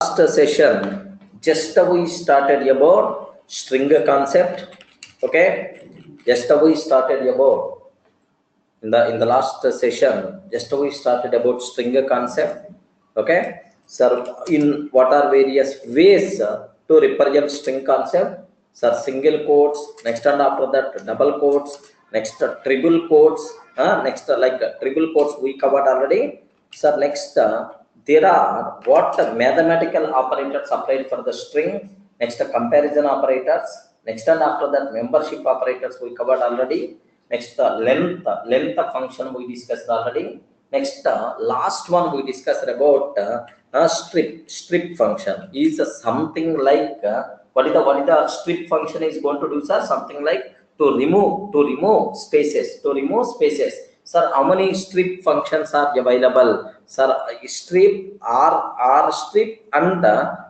Last session, just we started about string concept. Okay, just we started about in the last session. Just we started about string concept. Okay, so in what are various ways to represent string concept? Sir, single quotes. Next and after that, double quotes. Next, triple quotes. Next, triple quotes we covered already. Sir, next. There are what mathematical operators applied for the string. Next, comparison operators. Next and after that, membership operators we covered already. Next, length function we discussed already. Next, last one we discussed about strip function is something like what is the strip function is going to do, sir? Something like to remove spaces. Sir, how many strip functions are available? Sir, strip, R strip and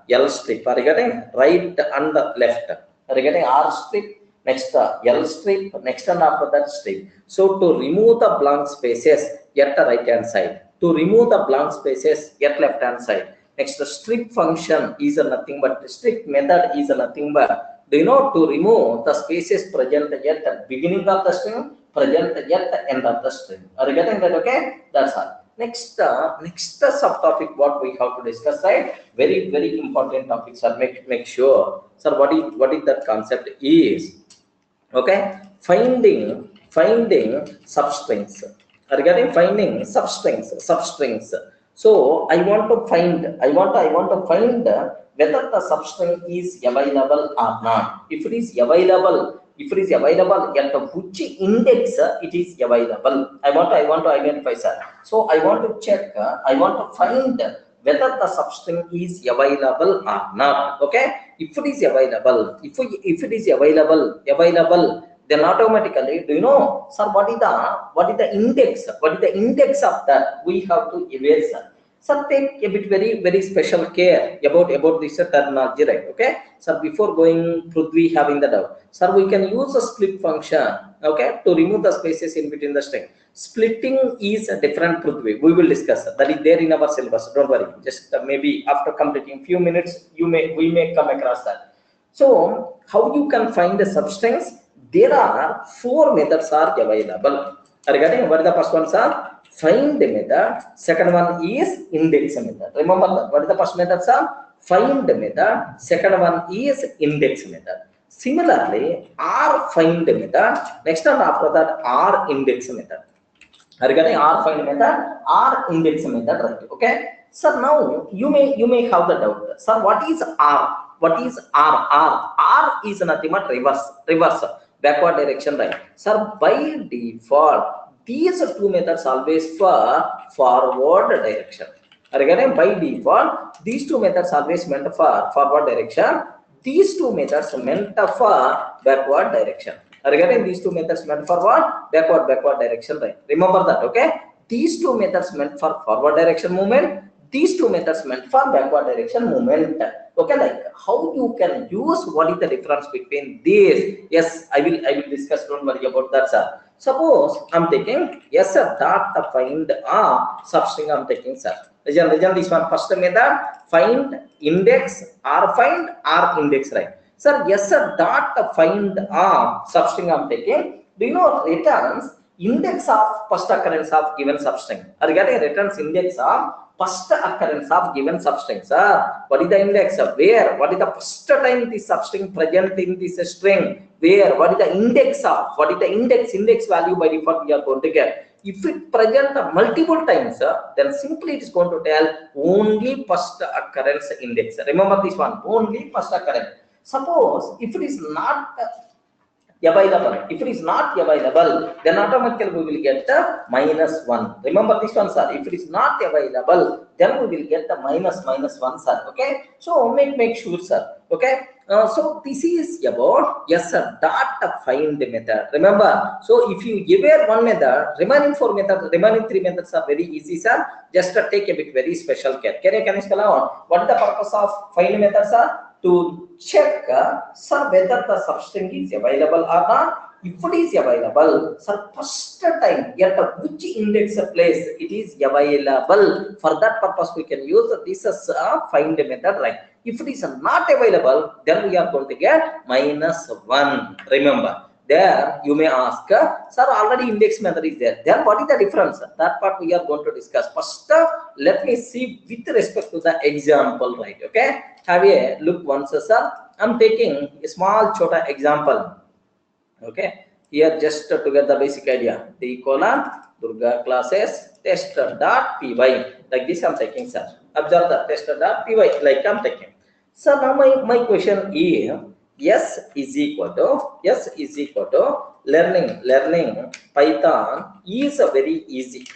L strip. Are you getting right and left? Are you getting R strip? Next L strip, next and after that strip. So to remove the blank spaces at the right hand side, to remove the blank spaces at left hand side. Next, the strip function is nothing but strip method is nothing but, do you know, to remove the spaces present at the beginning of the string, present at the end of the string. Are you getting that? Okay, that's all. Next subtopic what we have to discuss, right? Very important topic, sir. Make sure, sir, what is that concept is. Okay, finding substrings. Regarding finding substrings. So I want to find whether the substring is available or not. If it is available at which index it is available. I want to identify, sir. So I want to check. I want to find whether the substring is available or not. Okay, if it is available, if it is available, then automatically, do you know, sir, what is the index? What is the index of that? We have to evaluate, sir. Sir, take a bit very special care about this terminology, right? Okay, sir, before going through we having the doubt, sir, we can use a split function, okay, to remove the spaces in between the string. Splitting is a different Prithvi. We will discuss that is there in our syllabus. Don't worry. Just maybe after completing few minutes, we may come across that. So how you can find the substrings? There are 4 methods are available. Regarding what the first one, sir? Find the method. Second one is index method. Remember that. What is the first method, sir? Find the method. Second one is index method. Similarly, R find method. Next one after that, R index method. Regarding R find method, R index method, right? Okay. So now you may have the doubt. Sir, what is R? What is R? R is nothing but reverse, backward direction, right? Sir, by default, these 2 methods always for forward direction. Regarding by default, these 2 methods always meant for forward direction. These 2 methods meant for backward direction. Regarding these 2 methods meant for what? Backward direction, right? Remember that, okay? These 2 methods meant for forward direction movement. These 2 methods meant for backward direction movement. Okay, like how you can use, what is the difference between these? Yes, I will discuss. Don't worry about that, sir. Suppose I'm taking yes, sir, dot find substring. I'm taking, sir. Legend this one first method, find index, R find, R index, right? Sir, yes, sir, dot find substring I'm taking. Do you know returns index of first occurrence of given substring? Regarding returns index of first occurrence of given substring, sir. What is the index? Where? What is the first time this substring present in this string? Where? What is the index of? What is the index value by default we are going to get? If it present multiple times, then simply it is going to tell only first occurrence index. Remember this one, only first occurrence. Suppose if it is not available, then automatically we will get the -1. Remember this one, sir. If it is not available, then we will get the -1, sir. Okay, so make sure, sir. Okay, so this is about yes, sir, dot find method. Remember, so if you give one method, remaining 4 methods, remaining 3 methods are very easy, sir. Just take a bit very special care. Can you spell out what is the purpose of find method, sir? To check, sir, whether the substring is available or not. if it is available, so first time at which index place it is available. For that purpose, we can use this as a find method, right? If it is not available, then we are going to get -1. Remember, there you may ask, sir, already index method is there. Then what is the difference? That part we are going to discuss. First, let me see with respect to the example, right? Okay, have a look once, sir. I'm taking a small chota example. Okay, here just to get the basic idea. The colon Durga classes test.py, like this I'm taking, sir. Observe the test.py, like I'm taking. So now my question is, yes is equal to learning Python is a very easy.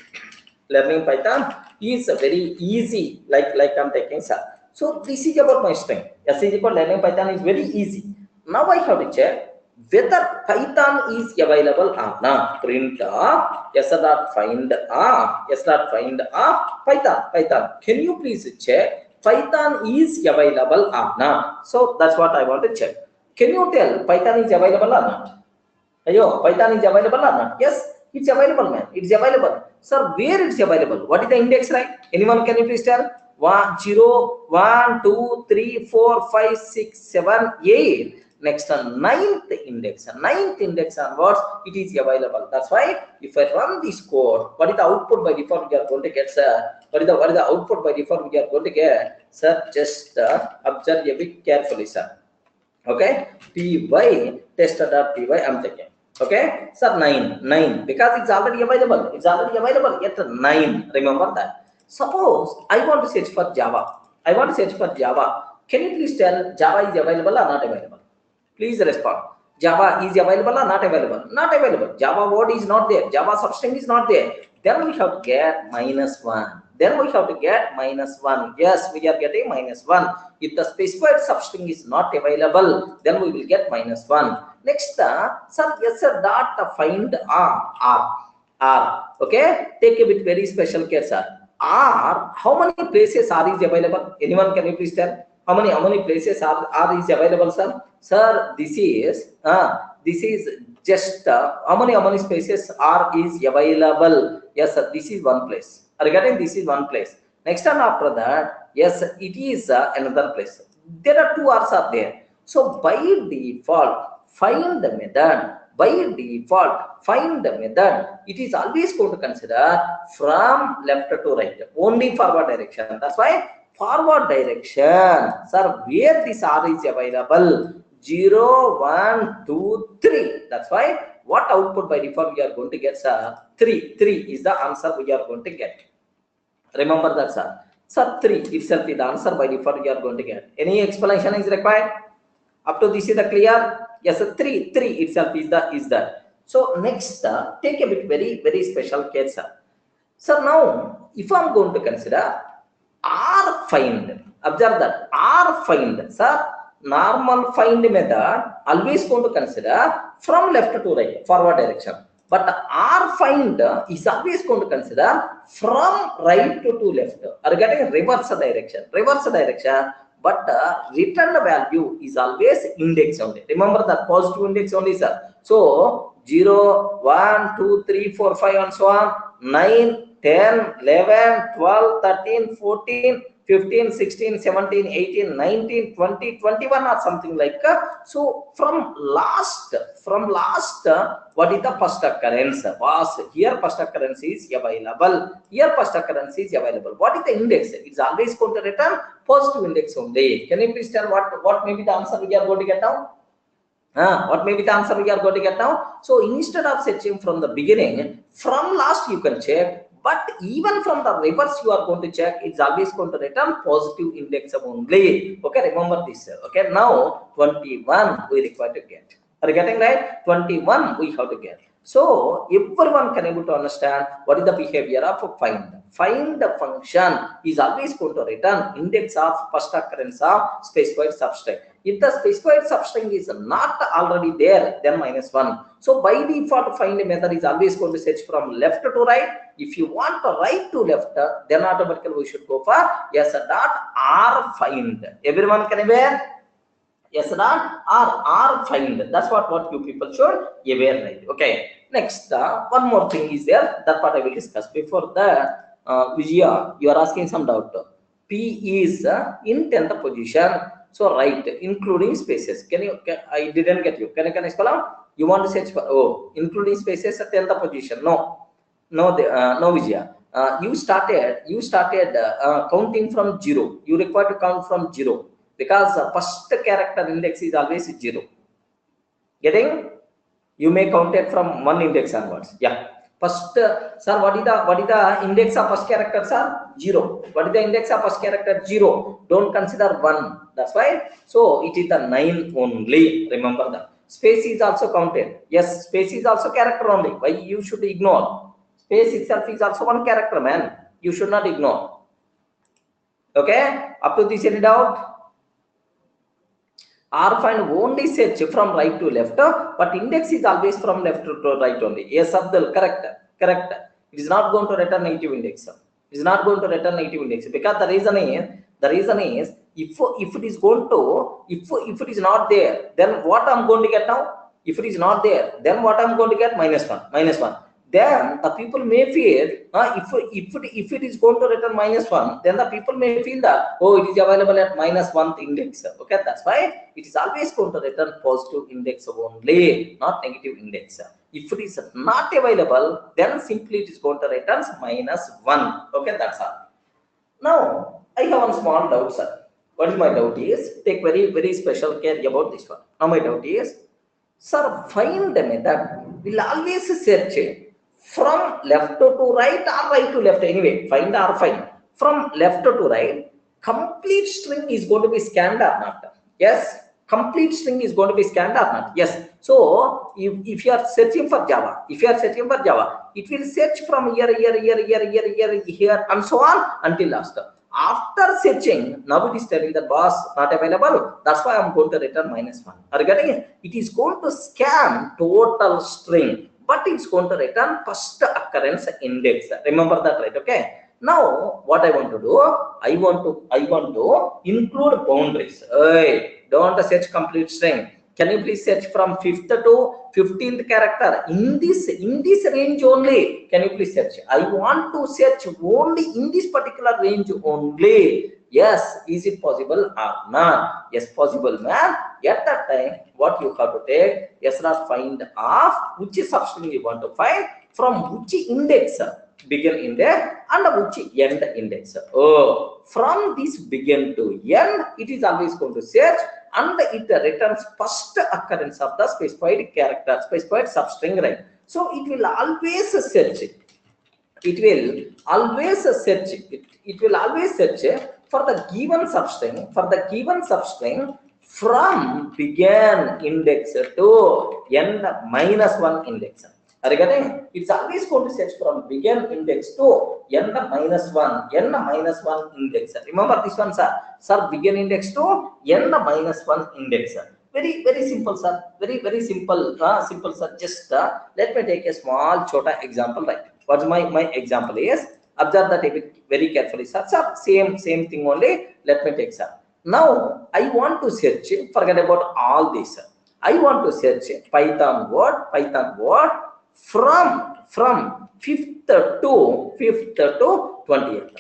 Learning Python is a very easy, like I'm taking, sir. So this is about my string. Yes is equal learning Python is very easy. Now I have to check whether Python is available or not. Print yes.find Python. Can you please check Python is available or not? So that's what I want to check. Can you tell Python is available or not? Ayo, Python is available or not? Yes, it's available, man. It's available. Sir, where it's available? What is the index, right? Anyone can you please tell? 1, 0, 1, 2, 3, 4, 5, 6, 7, 8. Next, ninth index onwards, it is available. That's why if I run this code, what is the output by default we are going to get, sir? What is the output by default we are going to get, sir? Just observe a bit carefully, sir. Okay, py test.py I'm taking. Okay, sir, 9 because it's already available. Yet 9. Remember that. Suppose I want to search for Java. Can you please tell Java is available or not available? Please respond. Java is available or not available? Not available. Java word is not there. Java substring is not there. Then we have to get -1. Yes, we are getting -1. If the specified substring is not available, then we will get -1. Next, sir, yes, sir, dot find R. Okay, take a bit very special care, sir. R, how many places R is available? Anyone can you please tell? How many places R is available, sir? Sir, this is just how many spaces R is available? Yes, sir, this is one place. Regarding this is one place. Next and after that, yes, it is another place. There are 2 R's are there. So by default, find the method. It is always going to consider from left to right, only forward direction. That's why forward direction, sir, where this R is available, 0, 1, 2, 3. That's why what output by default we are going to get, sir? 3 is the answer we are going to get. Remember that, sir. Sir, 3 itself is the answer by default we are going to get. Any explanation is required? Up to this is the clear? Yes, sir, 3 itself is the. So next, take a bit very special case, sir. So now, if I'm going to consider R find, observe that R find, sir, normal find method always going to consider from left to right, forward direction. But R find is always going to consider from right to left, or getting reverse direction. But return value is always index only. Remember that positive index only, sir. So 0, 1, 2, 3, 4, 5, and so on. 9, 10, 11, 12, 13, 14, 15, 16, 17, 18, 19, 20, 21 or something like that. So from last, what is the first occurrence? Was here first occurrence is available. What is the index? It's always going to return positive index only. Can you please tell what may be the answer we are going to get now? What may be the answer we are going to get now? So instead of searching from the beginning, from last you can check. But even from the reverse you are going to check, it's always going to return positive index only. Okay, remember this. Okay, now 21 we require to get. Are you getting right? 21 we have to get. So everyone can able to understand what is the behavior of find. Find the function is always going to return index of first occurrence of specified substring. If the specified substring is not already there, then -1. So by default, find method is always going to search from left to right. If you want right to left, then automatically we should go for yes.R find. Everyone can aware? yes or not, or find. That's what you people should aware, right? Okay. Next, one more thing is there. That part I will discuss. Before that, Vijaya, you are asking some doubt. P is in 10th position. So right, including spaces. I didn't get you. Can I spell out? You want to search for including spaces at 10th position? No, no, Vijaya. You started counting from 0. You require to count from 0 because first character index is always 0. Getting? You may count it from 1 index onwards. Yeah. First, sir, what is the index of first character, sir? 0. What is the index of first character? 0. Don't consider 1. That's why. So it is the 9 only. Remember that. Space is also counted. Yes, space is also character only. Why you should ignore? Space itself is also one character, man. You should not ignore. Okay? Up to this, any doubt? R find only search from right to left, but index is always from left to right only. Yes, Abdul, correct. It is not going to return negative index. It is not going to return negative index because the reason is if it is going to if it is not there, then what I'm going to get now? If it is not there, then what I'm going to get? -1. Then the people may feel if it is going to return -1, then the people may feel that it is available at -1th index. Okay, that's why it is always going to return positive index only, not negative index. If it is not available, then simply it is going to return -1. Okay, that's all. Now I have one small doubt, sir. What is my doubt is, take very special care about this one. Now my doubt is, sir, find a method will always search from left to right or right to left. Anyway, find or find from left to right. Complete string is going to be scanned or not? Yes, complete string is going to be scanned or not? Yes. So if you are searching for Java, it will search from here and so on until last. After searching, now it is telling that boss not available. That's why I'm going to return -1. Are you getting it? It is going to scan total string, but it's going to return first occurrence index. Remember that, right? Okay. Now what I want to do, I want to include boundaries. Don't search complete string. Can you please search from 5th to 15th character in this range only? Can you please search? I want to search only in this particular range only. Yes, is it possible or not? Yes, possible, man. At that time, what you have to take? Yes, not find of which substring you want to find, from which index begin index and which end index. From this begin to end, it is always going to search, and it returns first occurrence of the specified character, specified substring, right? So it will always search it. It will always search for the given substring, from begin index to end -1 index. Are you getting? It's always going to search from begin index to end -1 index. Remember this one, sir. Sir, begin index to end -1 index. Very simple, sir. Very simple. Simple, sir. Just let me take a small chota example, right? What my example is? Observe that very carefully, sir. Same thing only. Let me take, sir. Now I want to search. Forget about all this. I want to search Python word from 5th to 20th.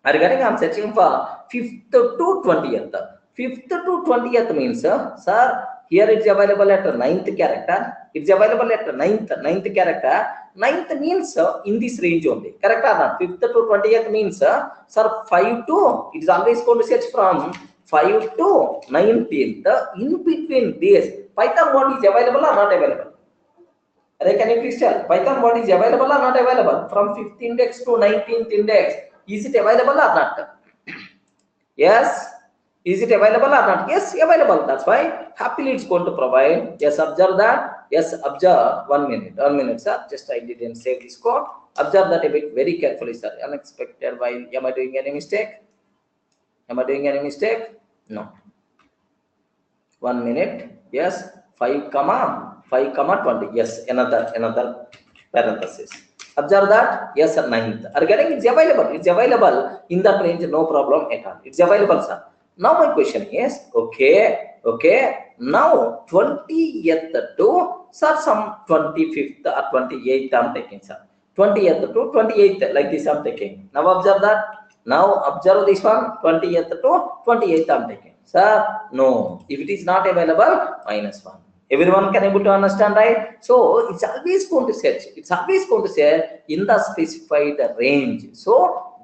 Are you getting? I'm searching for 5th to 20th. 5th to 20th means, sir, here it's available at 9th character. It's available at 9th character. 9th means in this range only. Correct or not? 5th to 20th means, sir, 5 to, it is always going to search from 5 to 19th. In between this, Python word is available or not available? Can you please tell? Python word is available or not available? From 5th index to 19th index, is it available or not? Yes. Is it available or not? Yes, available. That's why happily it's going to provide. Yes, observe that. Yes, observe. 1 minute, sir. Just I didn't save this code. Observe that a bit very carefully, sir. Unexpected. While am I doing any mistake? No. 1 minute. Yes, 5, 20. Yes, another parenthesis. Observe that. Yes, sir. 9th. Are getting? It's available in that range. No problem at all. It's available, sir. Now my question is, okay, now 20th to, sir, some 25th or 28th I'm taking, sir. 20th to 28th, like this I'm taking. Now observe that. Now observe this one, 20th to 28th I'm taking. Sir, no. If it is not available, -1. Everyone can able to understand, right? So it's always going to search. It's always going to say in the specified range. So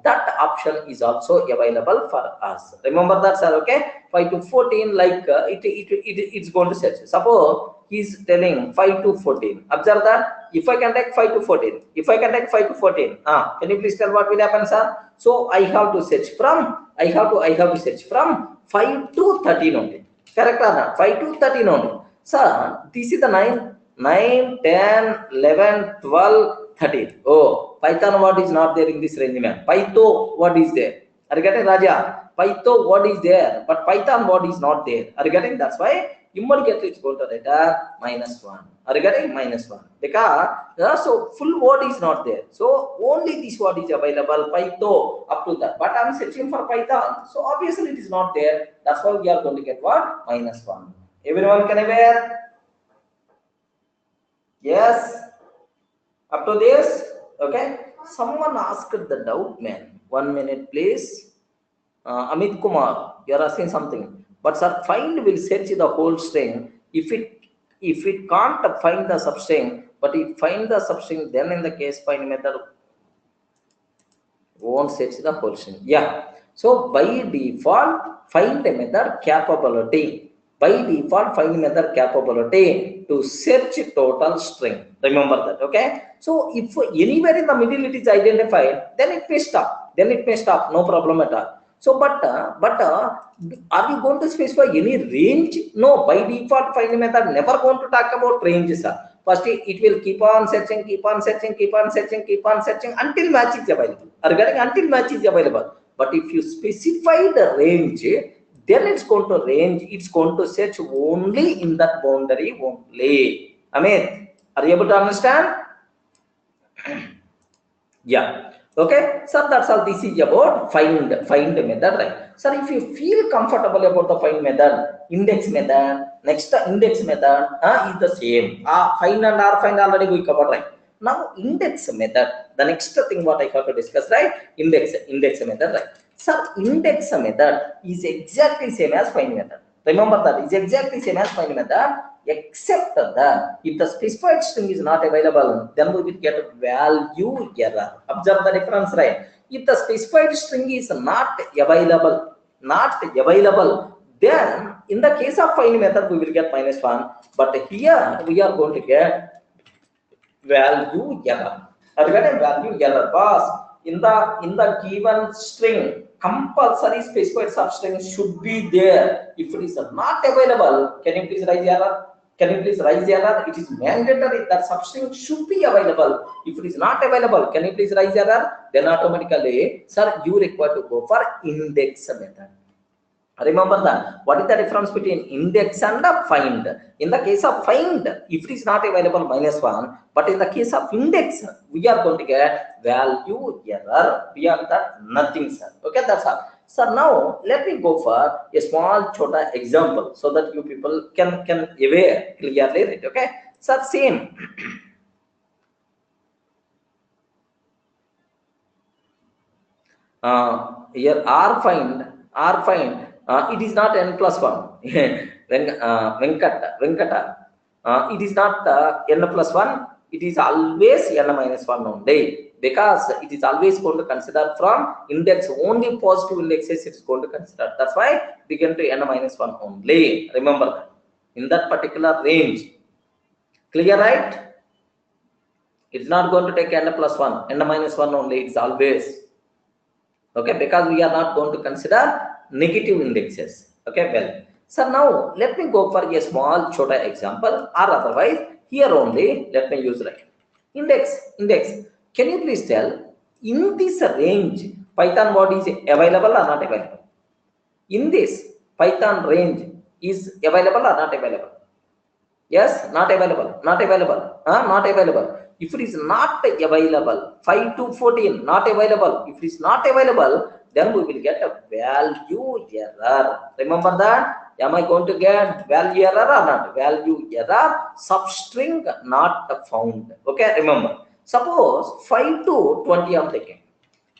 that option is also available for us. Remember that, sir. Okay, 5 to 14, like it's going to search. Suppose he's telling 5 to 14. Observe that. If I can take 5 to 14, if I can take 5 to 14, can you please tell what will happen, sir? So I have to search from, I have to search from 5 to 13 only. Correct or not? 5 to 13 only. Sir, this is the 9, 10, 11, 12, 13. Oh, Python word is not there in this range, man. Python word is there. Are you getting, Raja? Python word is there, but Python word is not there. Are you getting? That's why immediately it's going to return -1. Are you getting? -1. Because so full word is not there. So only this word is available, Python, up to that. But I'm searching for Python. So obviously it is not there. That's why we are going to get what? -1. Everyone can aware? Yes. Up to this? Okay. Someone asked the doubt, man. 1 minute, please. Amit Kumar, you are asking something. But sir, find will search the whole string. If it can't find the substring, but it find the substring, then in the case find method won't search the whole string. Yeah. So by default, find a method capability. By default, find method capability to search total string. Remember that, okay? So if anywhere in the middle it is identified, then it may stop. No problem at all. So but are you going to specify any range? No. By default, find method never going to talk about range, sir. First it will keep on searching until match is available. Are you getting? Until match is available. But if you specify the range, then it's going to range, it's going to search only in that boundary only. Amit, are you able to understand? Yeah. Okay, sir, that's all. This is about find method, right? Sir, if you feel comfortable about the find method, index method, next index method is the same. Find and rfind already we covered, right? Now index method, the next thing what I have to discuss, right? Index method, right? Sir, index method is exactly same as find method. Remember that is exactly same as find method, except that if the specified string is not available, then we will get value error. Observe the difference, right? If the specified string is not available, then in the case of find method we will get -1, but here we are going to get value error. Are you getting value error? Boss, in the given string, compulsory specified substring should be there. If it is not available, can you please raise error? Can you please raise error? It is mandatory that substring should be available. If it is not available, can you please raise error? Then automatically, sir, you require to go for index method. Remember that. What is the difference between index and find? In the case of find, if it is not available, -1. But in the case of index, we are going to get value error. Beyond that, nothing, sir. Okay, that's all. So now let me go for a small chota example so that you people can aware clearly, right? Okay. So same. Here rfind. It is not n+1. Venkata. It is not n+1. It is always n-1 only, because it is always going to consider from index, only positive indexes it is going to consider. That's why we get to n-1 only. Remember that in that particular range. Clear, right? It's not going to take n+1, n-1 only. It's always okay, because we are not going to consider negative indexes. Okay, well, so now let me go for a small chota example, or otherwise here only let me use like index. Can you please tell in this range Python word is available or not available? In this Python range is available or not available? Yes, not available. Not available. If it is not available, 5 to 14 not available. If it is not available, then we will get a value error. Remember that? Am I going to get value error or not? Value error, substring not found. Okay, remember. Suppose 5 to 20 I'm taking.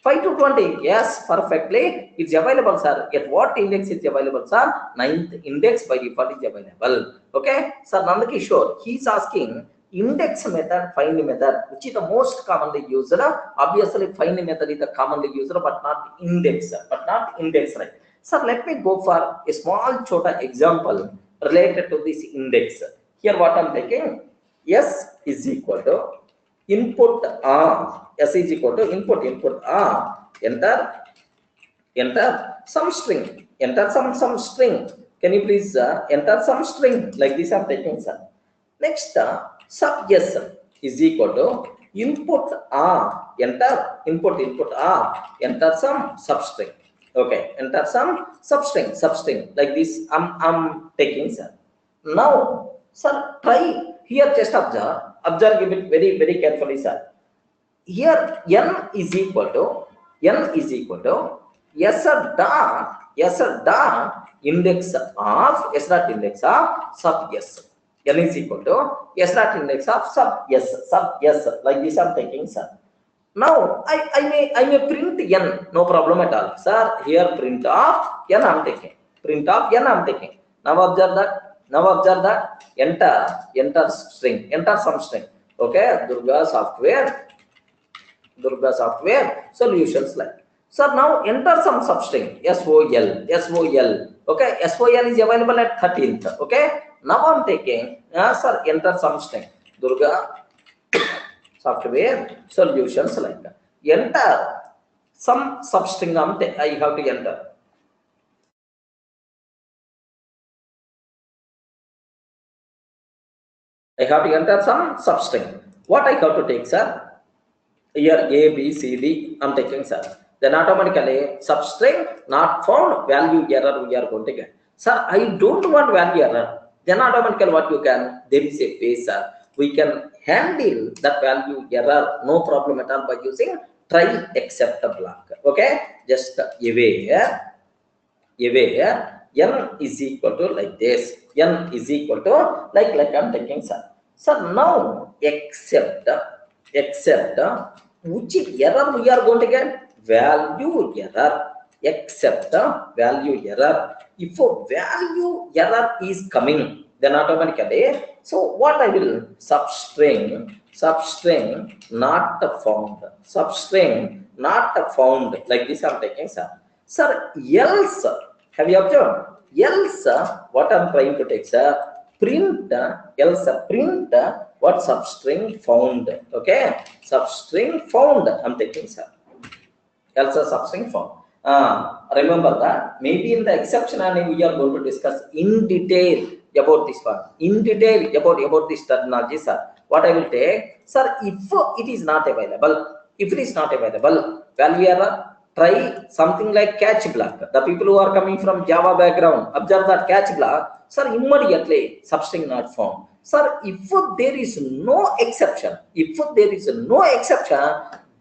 5 to 20, yes, perfectly, it's available, sir. At what index is available, sir? 9th index by default is available. Okay, sir, Nandakishore, he's asking index method, find method, which is the most commonly used. Obviously, find method is the commonly used, but not index, right? Sir, let me go for a small chota example related to this index. Here, what I'm taking, S is equal to input R, S is equal to input R, enter some string, enter some string. Can you please enter some string like this? I'm taking, sir. Next, sub S is equal to input R, enter input R, enter some substring. Okay, enter some substring like this. I'm taking, sir. Now, sir, try here. Just observe it very carefully, sir. Here n is equal to s dot index of sub s. N is equal to s dot index of sub s like this. I'm taking, sir. Now I may print n, no problem at all, sir. Here print of n I'm taking. Now observe that. Enter string, enter some string. Okay, Durga software solutions like. So now enter some substring, SOL. Okay, SOL is available at 13th. Okay, now I'm taking, sir, enter some string, Durga software solutions like that. Enter some substring, I have to enter. I have to enter some substring. What I have to take, sir? Here A, B, C, D, I'm taking, sir. Then automatically substring not found, value error we are going to get. Sir, I don't want value error. Then automatically what you can, there is a phase, sir. We can handle that value error, no problem at all, by using try except block. Okay, just away here. N is equal to like this. N is equal to like I'm taking, sir. So now except which error we are going to get? Value error. Except value error. If a value error is coming, then automatically, so what I will, substring not found, like this I'm taking, sir. Sir, else, have you observed? Else, what I'm trying to take, sir, print what substring found. Okay, substring found I'm taking, sir. Else substring found. Remember that maybe in the exception and we are going to discuss in detail about this one, about this terminology, sir. What I will take, sir, if it is not available, value error, try something like catch block. The people who are coming from Java background, observe that catch block, sir, immediately substring not found. Sir, if there is no exception,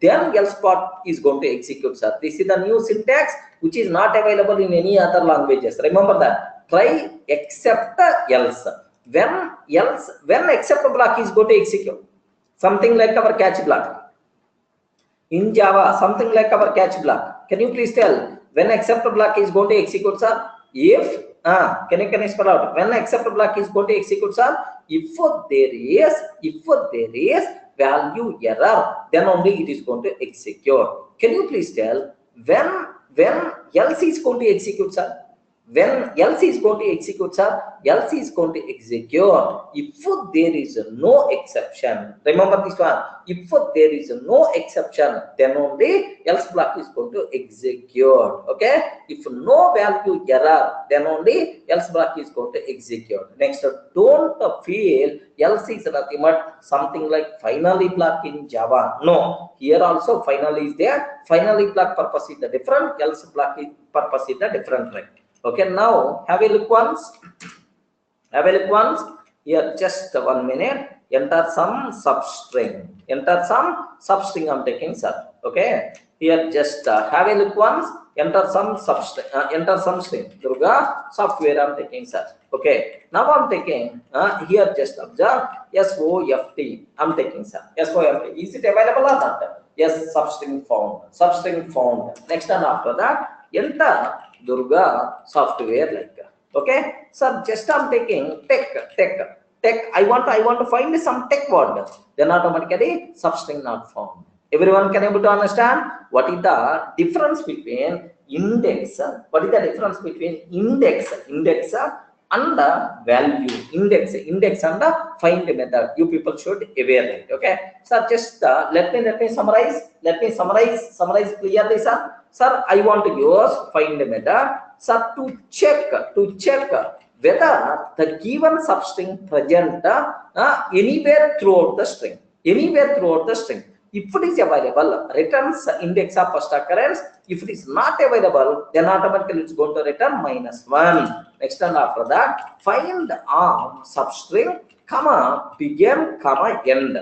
then else part is going to execute, sir. This is the new syntax which is not available in any other languages. Remember that. Try except else. When except block is going to execute, something like our catch block. In Java, something like our catch block. Can you please tell when except block is going to execute, sir? If can you spell out when except block is going to execute, sir? If there is value error, then only it is going to execute. Can you please tell when else is going to execute, sir? When else is going to execute, sir? Else is going to execute if there is no exception. Remember this one. If there is no exception, then only else block is going to execute. Okay. If no value error, then only else block is going to execute. Next, don't feel else is nothing but something like finally block in Java. No, here also finally is there. Finally block purpose is the different. Else block purpose is the different, right? Okay, now have a look once. Here, just 1 minute. Enter some substring. I'm taking, sir. Okay. Here, just have a look once. enter some substring, enter some string. Durga software I'm taking, sir. Okay. Now I'm taking here, just observe SOFT. I'm taking, sir. SOFT. Is it available or not? Yes, substring found. Substring found. Next and after that, enter Durga software like that. Okay. So just I'm taking tech. I want to find some tech word. Then automatically substring not found. Everyone can able to understand what is the difference between index? What is the difference between index and the value? Index and the find method. You people should aware it. Okay. So just let me summarize. Summarize clearly, sir. Sir, I want to use find method, sir, to check whether the given substring present anywhere throughout the string. If it is available, returns index of first occurrence. If it is not available, then automatically it's going to return -1. Next and after that, find substring, begin, end.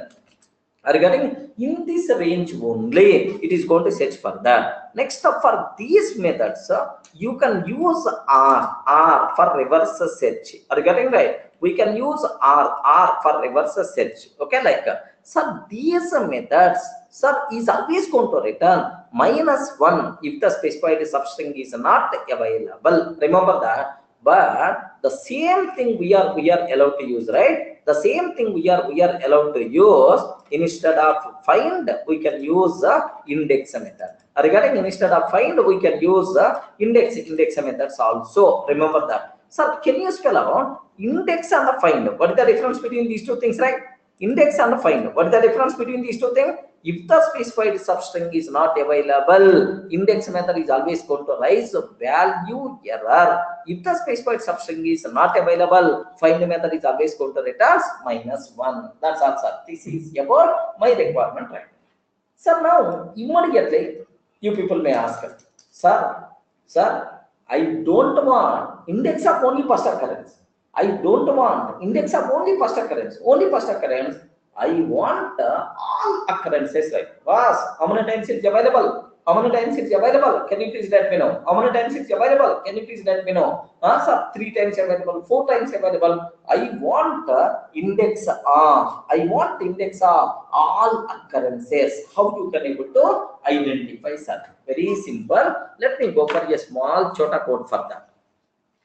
Regarding in this range only, it is going to search for that. Next, for these methods, you can use R for reverse search. Regarding right, we can use R for reverse search. Okay, like sir, these methods, sir, is always going to return -1 if the specified substring is not available. Remember that. But the same thing we are allowed to use, right? The same thing we are allowed to use. Instead of find, we can use index method. Regarding instead of find, we can use index methods also. Remember that. Sir, can you spell out index and the find? What is the difference between these two things, right? Index and find. What is the difference between these two things? If the specified substring is not available, index method is always going to raise value error. If the specified substring is not available, find method is always going to return -1. That's all, sir. This is about my requirement, right? So now immediately you people may ask, sir, I don't want index of only first occurrence. I don't want index of only first occurrence. I want all occurrences, right? Was how many times it's available? Can you please let me know? How many times it's available? Can you please let me know? Sir, 3 times available, 4 times available. I want index of all occurrences. How you can able to identify, sir? Very simple. Let me go for a small chota code for that.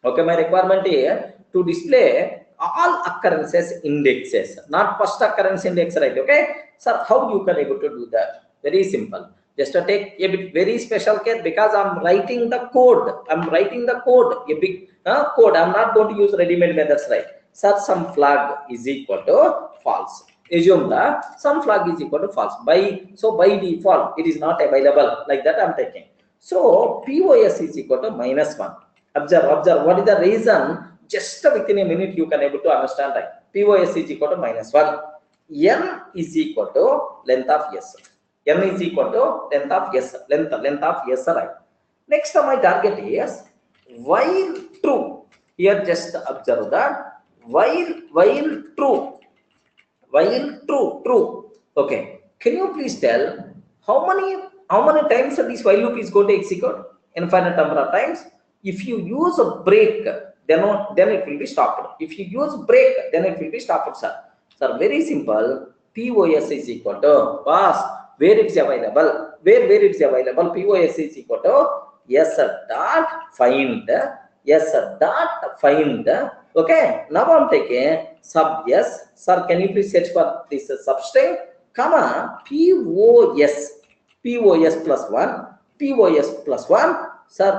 Okay, my requirement here to display all occurrences indexes, not first occurrence index, right? Okay, sir, how you can able to do that? Very simple. Just to take a bit very special care, because I'm writing the code. A big code. I'm not going to use ready-made methods, right? Sir, some flag is equal to false. Assume that some flag is equal to false. By default, it is not available. Like that, I'm taking. So POS is equal to -1. Observe. What is the reason? Just within a minute you can able to understand, right? POS is equal to -1. N is equal to length of S. N is equal to length of S. Length of S, right? Next, my target is while true. Here just observe that while true. Okay. Can you please tell how many times this while loop is going to execute? Infinite number of times. If you use a break, then it will be stopped. If you use break, then it will be stopped, sir. Sir, very simple. POS is equal to pass where it's available. Where it's available, POS is equal to S dot find. Okay. Now I'm taking sub S. Sir, can you please search for this substring, POS plus 1, sir,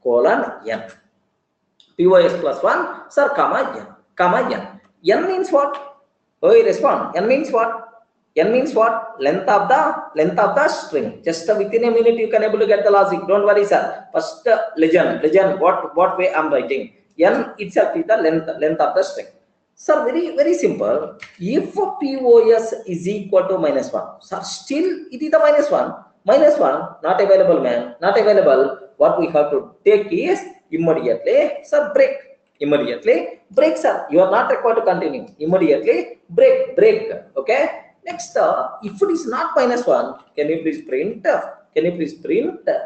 colon N. POS plus 1, sir, N. N means what? Oh, respond. N means what? Length of the string. Just within a minute you can able to get the logic. Don't worry, sir. First, legend. What way I'm writing? N itself is the length of the string. Sir, very simple. If POS is equal to -1, sir, still it is the -1. Not available, man. Not available. What we have to take is immediately, sir, break. Break, sir. You are not required to continue. Immediately break. Okay. Next, if it is not -1, can you please print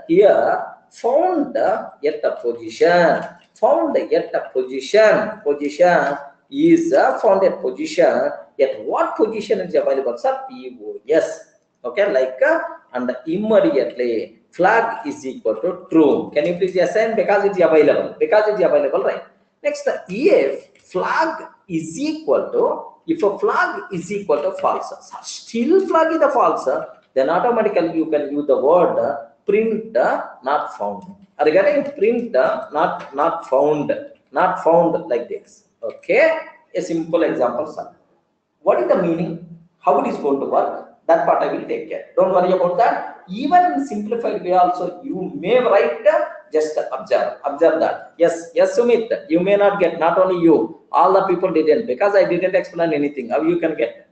here found at a position. Found at a position. Position is found at position. At what position is available, sir? POS. Okay, like and immediately flag is equal to true. Can you please assign? Because it's available. Because it's available, right? Next, if flag is equal to, if a flag is equal to false, still flag is the false, then automatically you can use the word print not found. Are you getting? Print not found, not found, like this. Okay, a simple example, sir. What is the meaning? How it is going to work? That part I will take care. Don't worry about that. Even in simplified way also, you may write just observe that. Yes, Sumit, you may not get, not only you, all the people didn't, because I didn't explain anything. How you can get?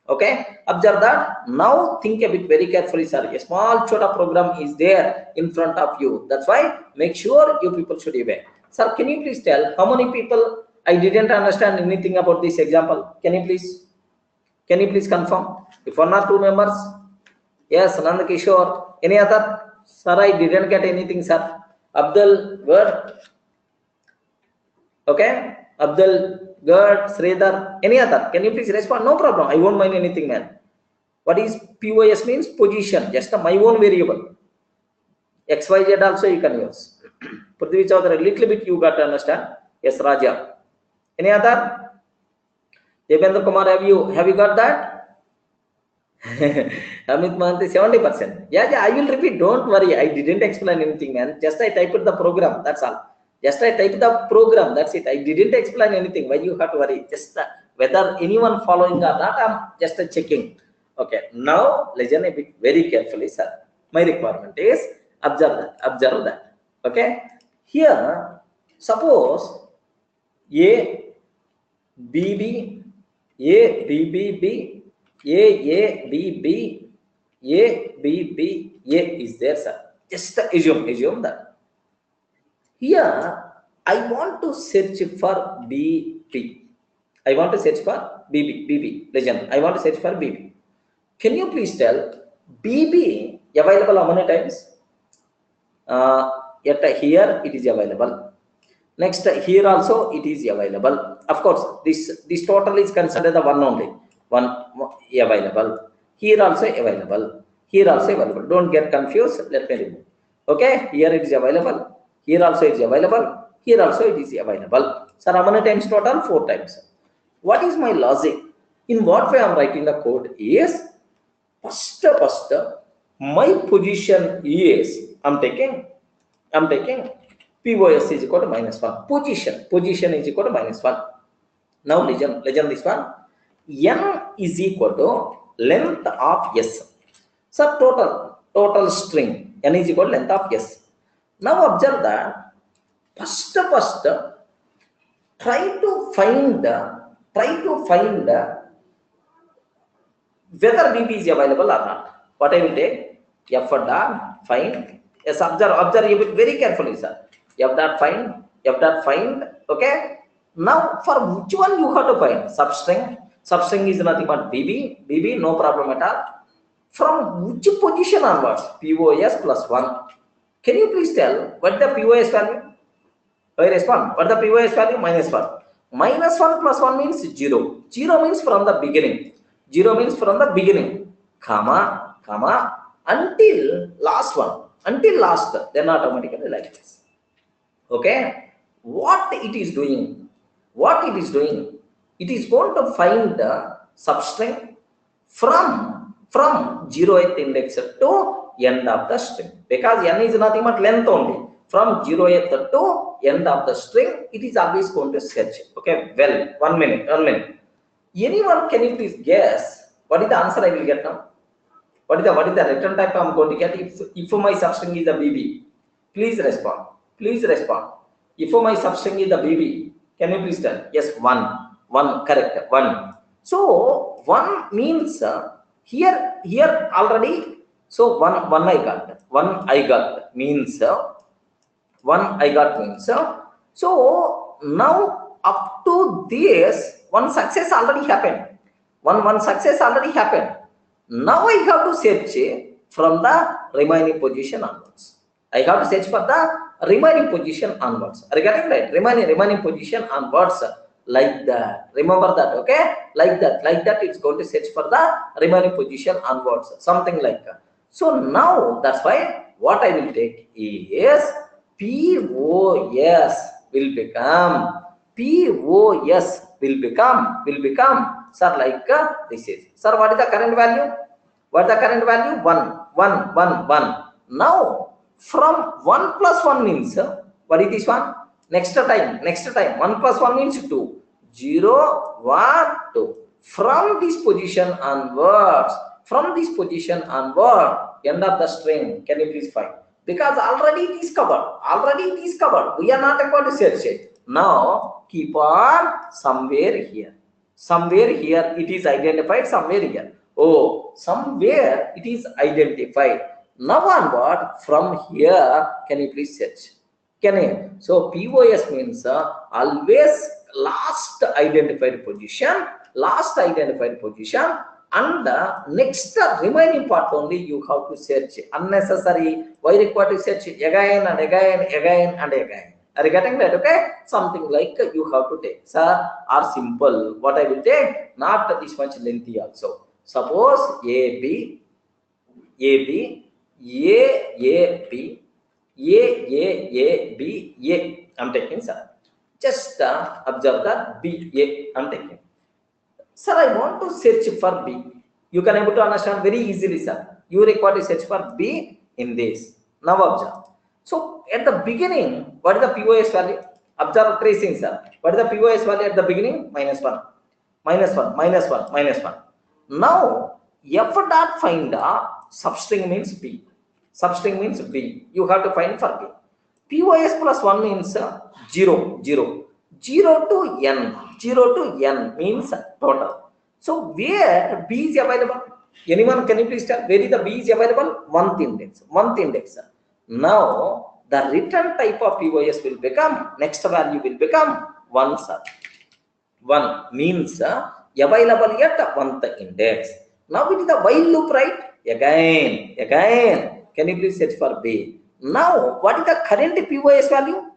Okay, observe that. Now think a bit very carefully, sir. A small chota program is there in front of you. That's why make sure you people should be aware. Sir, can you please tell how many people I didn't understand anything about this example? Can you please confirm? If one or two members? Yes, Nand Kishore. Any other? Sir, I didn't get anything, sir. Abdul, good. Okay, Abdul, good. Sridhar, any other? Can you please respond? No problem. I won't mind anything, man. What is POS means? Position, just my own variable. XYZ also you can use. Prithvi Chaudhary, a little bit you got to understand. Yes, Raja. Any other? Devendra Kumar, have you got that? Amit Mahanti, 70%. Yeah, I will repeat. Don't worry. I didn't explain anything, man. Just I typed the program. That's all. Just I typed the program. That's it. I didn't explain anything. Why you have to worry? Just whether anyone following or not, I'm just checking. Okay. Now listen a bit very carefully, sir. My requirement is observe that. Okay. Here, suppose A, B, B, A, B, B, B, A, B, B, A, B, B, A is there, sir. Just assume that. Here, I want to search for BP. I want to search for BB. Legend. I want to search for BB. Can you please tell BB available how many times? Here it is available. Next, here also it is available. Of course, this total is considered the one only. One available. Here also available. Here also available. Don't get confused. Let me remove. Okay, here it is available. Here also it is available. Here also it is available. So how many times total? 4 times. What is my logic? In what way I'm writing the code is first my position is I'm taking POS is equal to -1. Position is equal to -1. Now legend this one. N is equal to length of S. So total string N is equal to length of S. Now observe that first try to find whether BB is available or not. What I will take? F dot find. Yes, observe it very carefully, sir. F dot find. Okay. Now for which one you have to find? Substring is nothing but BB, no problem at all. From which position onwards? POS plus 1. Can you please tell what the POS value? I respond. What the POS value? -1. -1 plus 1 means 0. 0 means from the beginning. 0 means from the beginning. Comma, until last one. Until last, then automatically like this. Okay. What it is doing? It is going to find the substring from 0th index to end of the string, because n is nothing but length only. From 0th to end of the string, it is always going to search. Okay, well, 1 minute. Anyone, can you please guess what is the answer I will get now? What is the return type I'm going to get if my substring is a BB? Please respond. If my substring is a BB, can you please tell? Yes, 1, correct, 1. So 1 means here already. So one I got means so now up to this one success already happened. One success already happened. Now I have to search from the remaining position onwards. I have to search for the remaining position onwards. Are you getting right? Remaining position onwards, like that. Remember that, okay? Like that. It's going to search for the remaining position onwards, something like that. So now that's why what I will take is POS will become sir, like this is. Sir, what is the current value? What is the current value? 1. Now from 1 plus 1 means what is this one? Next time 1 plus 1 means 2. 0, 1, 2. From this position onwards, end of the string, can you please find? Because already it is covered. We are not able to search it. Now keep on somewhere here it is identified, somewhere here. Oh, somewhere it is identified. Now onward, from here, can you please search? Can you? So POS means always last identified position, and next remaining part only you have to search. Unnecessary. Why required to search again and again? Are you getting that? Okay, something like you have to take, sir, or simple. What I will take, not this much lengthy also. Suppose AB, A. I'm taking, sir. Just observe that B, A. I'm taking. Sir, I want to search for B. You can able to understand very easily, sir. You require to search for B in this. Now observe. So at the beginning, what is the POS value? Observe three things, sir. What is the POS value at the beginning? -1. Now F dot find substring means B. You have to find for B. POS plus 1 means 0 to n means total. So where B is available? Anyone, can you please tell where is the B is available? Month index. Now the return type of POS will become, next value will become 1, sir. 1 means available at 1th index. Now it is the while loop, right? Again. Can you please search for B? Now what is the current POS value?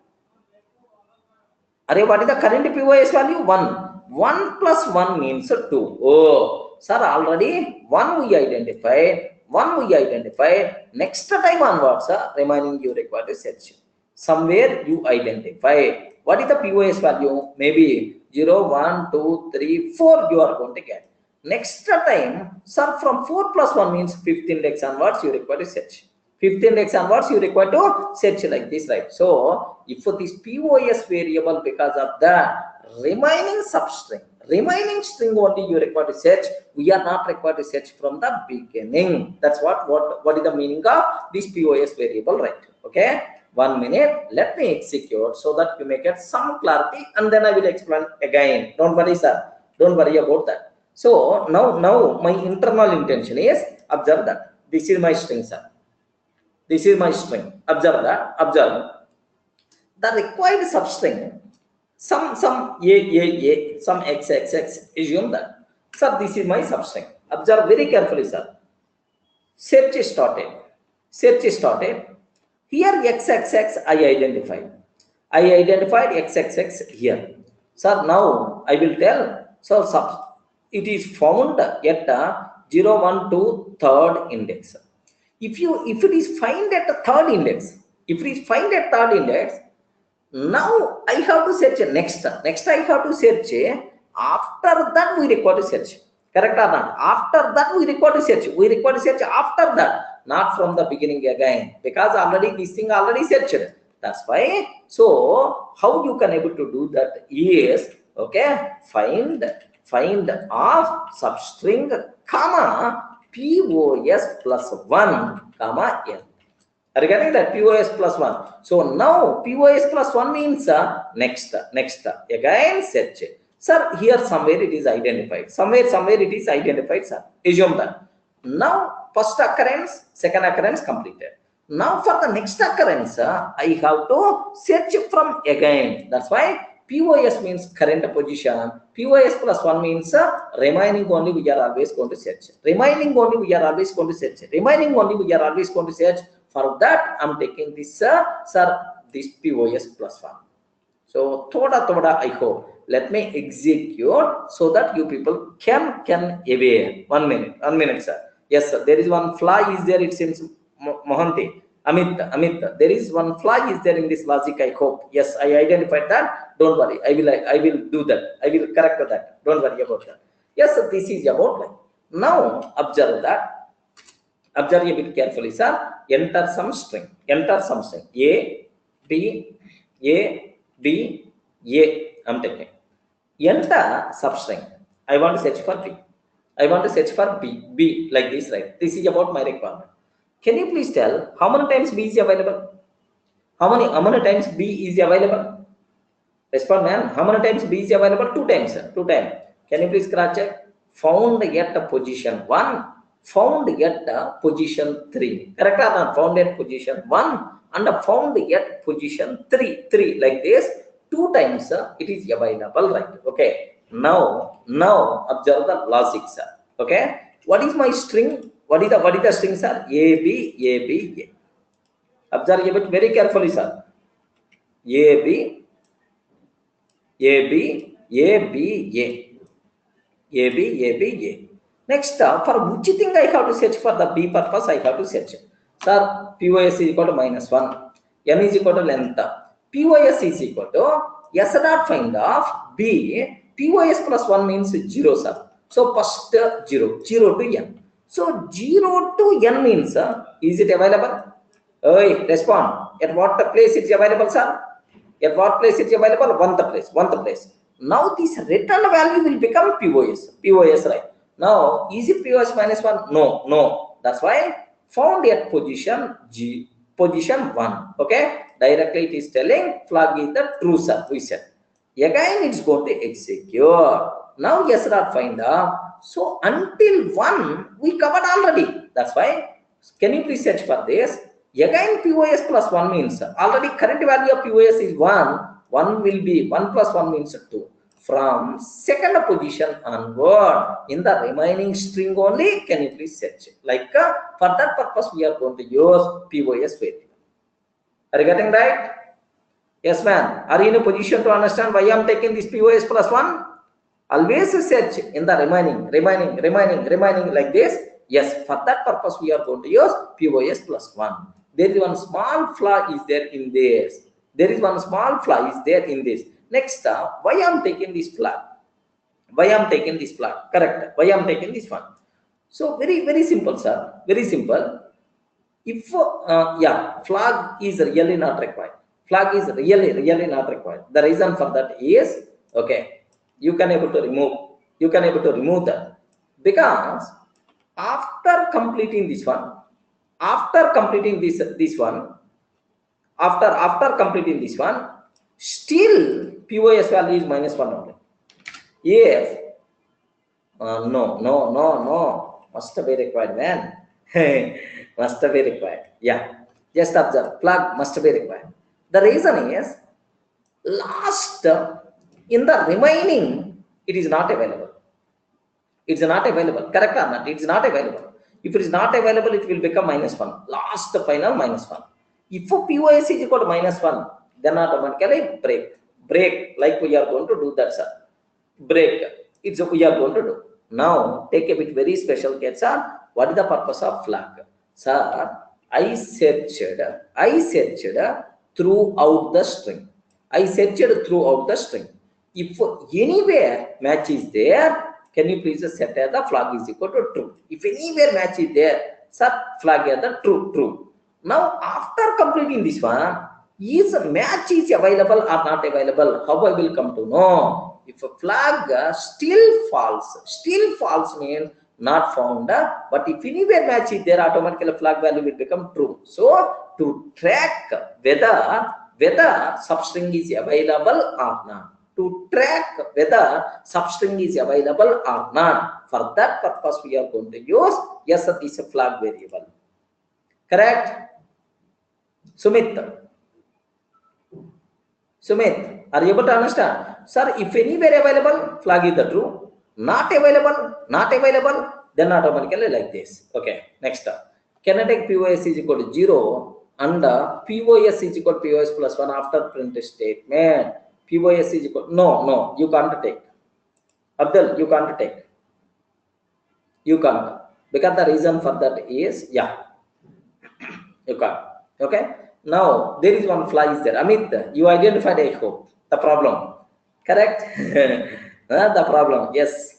What is the current POS value? 1. 1 plus 1 means 2. Oh, sir, already 1 we identified. Next time onwards, remaining you require to search. Somewhere you identify. What is the POS value? Maybe 0, 1, 2, 3, 4 you are going to get. Next time, sir, from 4 plus 1 means 5th index onwards you require to search. 5th index onwards you require to search like this, right? So if this POS variable, because of the remaining string only you require to search, we are not required to search from the beginning. That's what is the meaning of this POS variable, right? Okay, 1 minute, let me execute so that you may get some clarity, and then I will explain again. Don't worry, sir, don't worry about that. So now my internal intention is, observe that this is my string, sir. This is my string. Observe that. Observe the required substring. Some some x. Assume that, sir, this is my substring. Observe very carefully, sir. Search is started. Here x I identified. X here. Sir, now I will tell. So it is found at 0, 1, 2, 3rd index. If it is find at the 3rd index, now I have to search next I have to search. After that we require to search. Correct or not? After that we require to search. After that, not from the beginning again, because already this thing already searched. That's why. So how you can able to do that is, okay, find of substring comma POS plus 1 comma n. Are you getting that? POS plus 1. So now POS plus 1 means next again search. Sir, here somewhere it is identified. Somewhere it is identified, sir. Assume that. Now first occurrence, second occurrence completed. Now for the next occurrence, I have to search from again. That's why POS means current position. POS plus 1 means remaining only we are always going to search. For that, I'm taking this, sir, this POS plus 1. So, thoda, I hope. Let me execute so that you people can aware. 1 minute, sir. Yes, sir. There is one flaw is there, it seems, Mohanty. Amit, there is one flaw is there in this logic, I hope. Yes, I identified that. Don't worry. I will do that. I will correct that. Don't worry about that. Yes, sir, this is about like. Now, observe that. Observe a bit carefully, sir. Enter some string. Enter some string. A, B, I'm taking. Enter substring. I want to search for B. I want to search for B like this, right? This is about my requirement. Can you please tell how many times B is available? How many times B is available? Respond, man. How many times B is available? 2 times, sir. 2 times. Can you please cross check? Found at position 1, found at position 3. Correct or not? Found at position 1 and found at position 3 like this. 2 times it is available, right? Okay. Now observe the logic, sir. Okay. What is my string? What is the string, sir? A B. Observe a bit very carefully, sir. A B. Next, for which thing I have to search for the B purpose, I have to search. Sir, POS is equal to -1. N is equal to length. POS is equal to S dot find of B. POS plus 1 means 0, sir. So first 0 to N. So 0 to N means, is it available? Hey, respond. At what place it is available, sir? At what place it is available? One place. Now this return value will become POS, right? Now, is it POS -1? No. That's why found at position 1. Okay, directly it is telling flag is the true, sir. We said. Again, it's going to execute. Now, yes, dot find out. So until 1, we covered already. That's why. Can you please search for this? Again, POS plus 1 means already current value of POS is 1. 1 will be 1 plus 1 means 2. From second position onward, in the remaining string only, can you please search? Like for that purpose, we are going to use POS variable. Are you getting right? Yes, ma'am. Are you in a position to understand why I am taking this POS plus 1? Always search in the remaining like this. Yes, for that purpose, we are going to use POS plus 1. There is one small flaw is there in this. Next, why I am taking this flag? Correct. Why I am taking this one? So very simple, sir. Very simple. If flag is really not required. Flag is really not required. The reason for that is, okay, you can able to remove that, because after completing this one, still POS value is -1 only. If no, must be required, man. Must be required. Yeah, just observe, flag must be required. The reason is, last in the remaining, it is not available. It's not available. Correct or not? It's not available. If it is not available, it will become -1. Last final -1. If POS is equal to -1, then automatically break like we are going to do that, sir. Break. It's we are going to do. Now take a bit very special case, sir. What is the purpose of flag? Sir, I searched throughout the string. If anywhere match is there, can you please set the flag is equal to true? If anywhere match is there, sir, flag is the true. Now after completing this one, is match is available or not available? How I will come to know? If a flag still false means not found, but if anywhere match is there, automatically flag value will become true. So to track whether substring is available or not, for that purpose we are going to use this flag variable. Correct? Sumit, are you able to understand? Sir, if anywhere available, flag is the true. Not available, then automatically like this. Okay, next. Can I take POS is equal to 0 and POS is equal to POS plus 1 after print statement? POS is equal, no, you can't take. Abdul, you can't take. You can't. Because the reason for that is, yeah, you can't. Okay. Now, there is one fly is there. Amit, you identified, I hope, the problem. Correct? The problem, yes.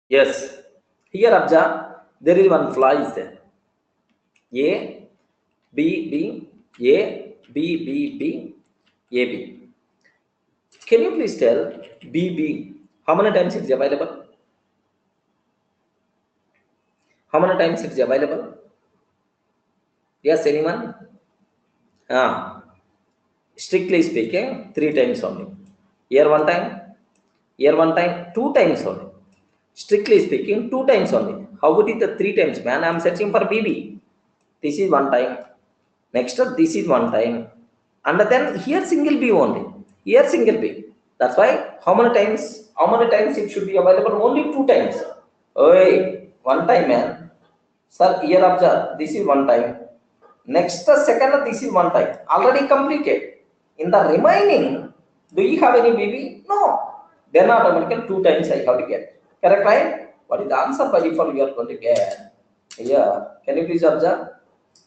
Yes. Here, observe, there is one fly is there. A, B, B, A, B, B, B, A, B. Can you please tell B, B, how many times it is available? How many times it is available? Yes, anyone? Strictly speaking, 3 times only. Here 1 time, here 1 time, 2 times only. Strictly speaking, 2 times only. How would it the 3 times, man? I am searching for BB. This is 1 time. Next, this is 1 time. And then here single B only. Here single B. That's why how many times? How many times it should be available? Only 2 times. Oi, 1 time, man. Sir, here observe. This is 1 time. Next, second, this is 1 time. Already completed. In the remaining, do you have any BB? No. Then automatically 2 times I have to get. Correct, right? What is the answer by default you are going to get? Yeah. Can you please observe?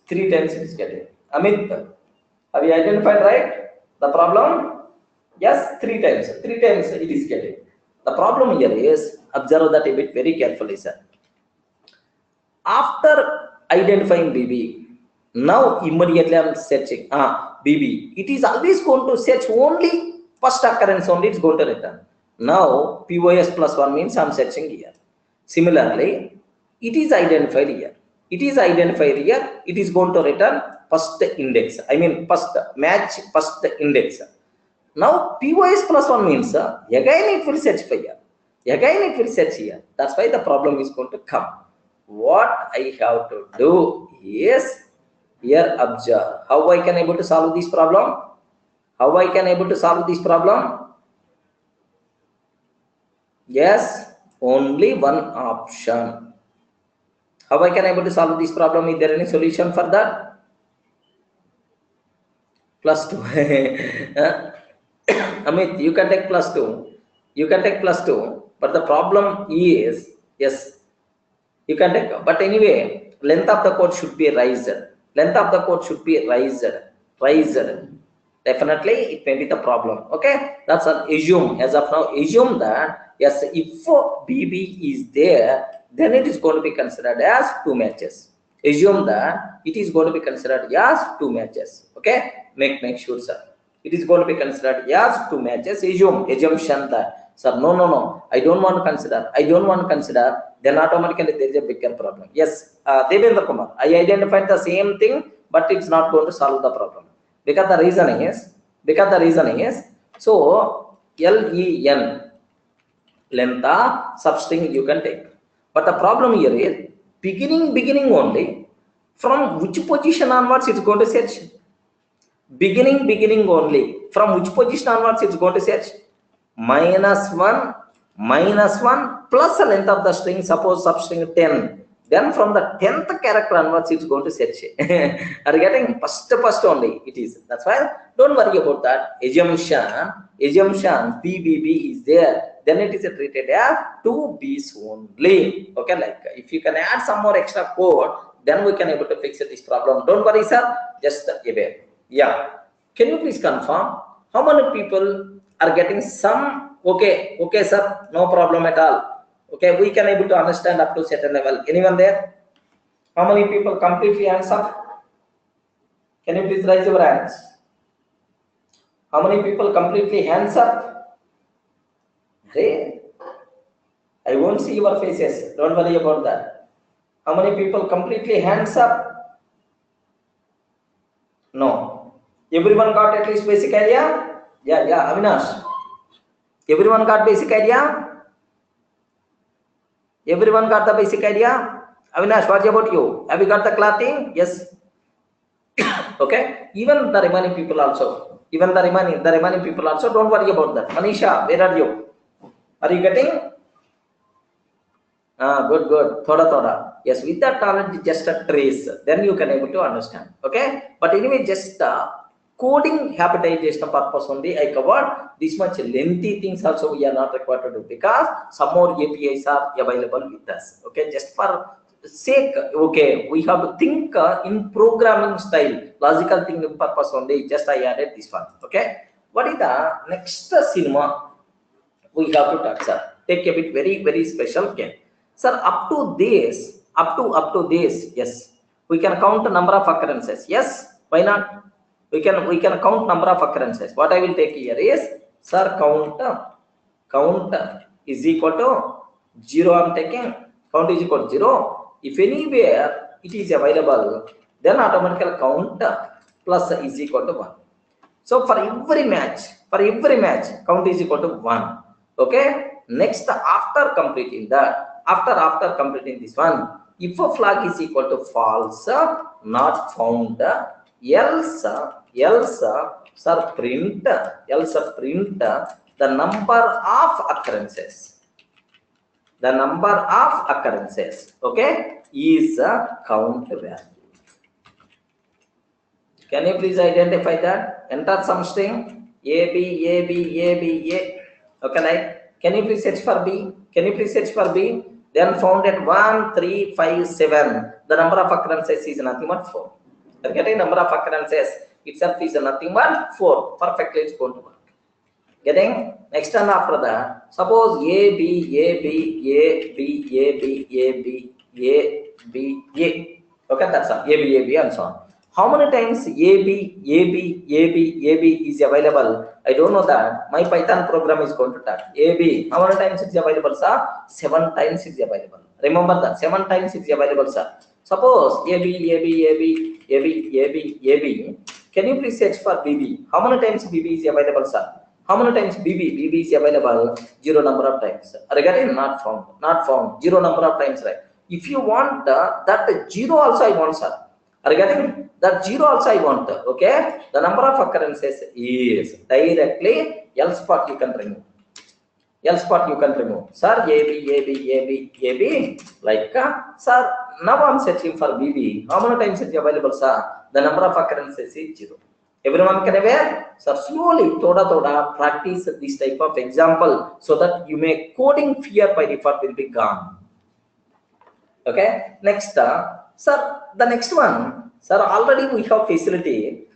3 times it is getting. Amit, have you identified right the problem? Yes, 3 times. 3 times it is getting. The problem here is, observe that a bit very carefully, sir. After identifying BB, now immediately I am searching BB. It is always going to search only first occurrence only, it's going to return. Now POS plus 1 means I am searching here. Similarly, it is identified here. It is identified here. It is going to return first index. I mean first match, first index. Now POS plus 1 means again it will search for here. Again it will search here. That's why the problem is going to come. What I have to do is here observe how I can able to solve this problem. How I can able to solve this problem? Yes, only one option. How I can able to solve this problem? Is there any solution for that? Plus 2. Amit, you can take plus 2. You can take plus 2. But the problem is, yes, you can take. But anyway, length of the code should be raised. Length of the code should be raised. Definitely, it may be the problem. Okay, that's an assume. As of now, assume that yes, if BB is there, then it is going to be considered as 2 matches. Assume that it is going to be considered as 2 matches. Okay, make sure, sir. It is going to be considered as 2 matches. Assumption that, sir, no, I don't want to consider. Then automatically there is a bigger problem. Yes, Devendra Kumar, I identified the same thing, but it's not going to solve the problem. Because the reasoning is, so LEN, length of substring you can take. But the problem here is beginning only. From which position onwards it's going to search? Beginning only. From which position onwards it's going to search? -1 plus the length of the string, suppose substring 10. Then from the 10th character onwards, it's going to search. Are you getting? First only it is. That's why don't worry about that. Assumption BBB is there. Then it is treated as 2 B's only. Okay, like if you can add some more extra code, then we can able to fix this problem. Don't worry, sir. Just aware. Yeah. Can you please confirm how many people are getting some? Okay, sir. No problem at all. Okay, we can able to understand up to certain level. Anyone there? How many people completely hands up? Can you please raise your hands? How many people completely hands up? Hey, I won't see your faces. Don't worry about that. How many people completely hands up? No. Everyone got at least basic idea? Yeah, Avinash. Everyone got basic idea? Everyone got the basic idea? Avinash, what about you? Have you got the clothing? Yes. Okay, even the remaining people also, even the remaining people also, don't worry about that. Manisha, where are you? Are you getting? Good, good. Thoda, thoda. Yes, with that knowledge, just a trace. Then you can able to understand. Okay. But anyway, just coding habitization purpose only. I covered this much lengthy things also we are not required to do because some more APIs are available with us. Okay. Just for sake, okay, we have to think in programming style, logical thinking purpose only. Just I added this one. Okay. What is the next cinema we have to touch, sir? Take a bit very special care. Sir, up to this, yes, we can count the number of occurrences. Yes, why not? We can count number of occurrences. What I will take here is, sir, count is equal to 0. I'm taking count is equal to 0. If anywhere it is available, then automatically count plus is equal to 1. So for every match, count is equal to 1. Okay. Next, after completing that, after completing this one, if a flag is equal to false, not found, else sir, print the number of occurrences. The number of occurrences, okay, is a count value. Can you please identify that? Enter some string A, B, A, B, A, B, A. Okay, like, can you please search for B? Can you please search for B? Then found at 1, 3, 5, 7. The number of occurrences is nothing but 4. You're getting number of occurrences itself is nothing but 4. Perfectly, it's going to work. Getting next and after that, suppose A, B, A, B, A, B, A, B, A, B, A, B, A. Okay, that's all. A, B, A, B, and so on. How many times A, B, A, B, A, B, A, B is available? I don't know that. My Python program is going to type A, B. How many times it is available, sir? 7 times it is available. Remember that. 7 times it is available, sir. Suppose A, B, A, B, A, B, A, B, A, B, A, B. Can you please search for BB? How many times BB is available, sir? How many times BB is available? 0 number of times. Regarding not found. 0 number of times, right? If you want that 0 also I want, sir. Regarding that 0 also I want. Okay, the number of occurrences is directly else part you can remove. Sir, A, B, A, B, A, B, A, B. Like, sir, now I'm searching for BB. How many times is available, sir? The number of occurrences is 0. Everyone can aware? Sir, slowly, thoda practice this type of example so that you may coding fear by default will be gone. Okay. Next, sir, the next one, sir, already we have facility.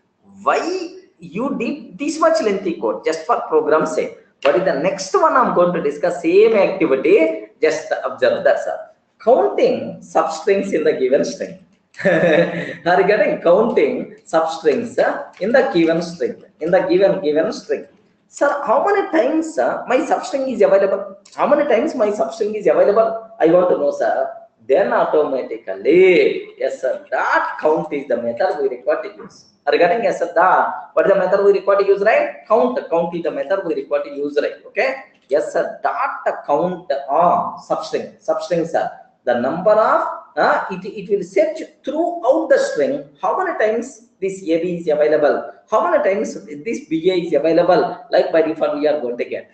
Why you did this much lengthy code just for program sake? What is the next one I'm going to discuss? Same activity. Just observe that, sir. Counting substrings in the given string. Are you getting counting substrings in the given string? In the given string. Sir, how many times my substring is available? How many times my substring is available? I want to know, sir. Then automatically, yes, sir, that count is the method we require to use. Regarding yes, sir, that what is the method we require to use, right? Count is the method we require to use, right? Okay. Yes, sir, that count on substring, sir. The number of it will search throughout the string how many times this AB is available, how many times this BA is available. Like by default we are going to get.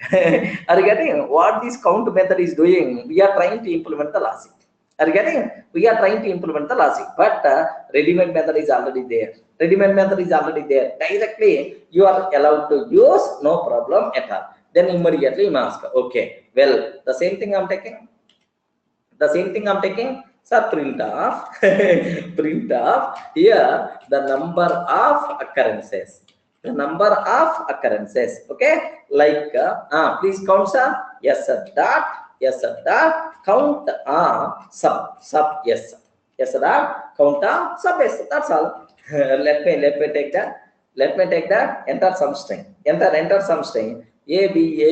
Are you getting what this count method is doing? We are trying to implement the logic. Are you getting? We are trying to implement the logic, but ready-made method is already there. Directly you are allowed to use, no problem at all. Then immediately you ask, okay, well, the same thing I'm taking. Sir, print off here the number of occurrences. Okay, like please count, sir. Yes, sir. That count sub. Yes, sir. Count sub. Yes, that's all. let me take that. Enter some string. Enter some string. A B,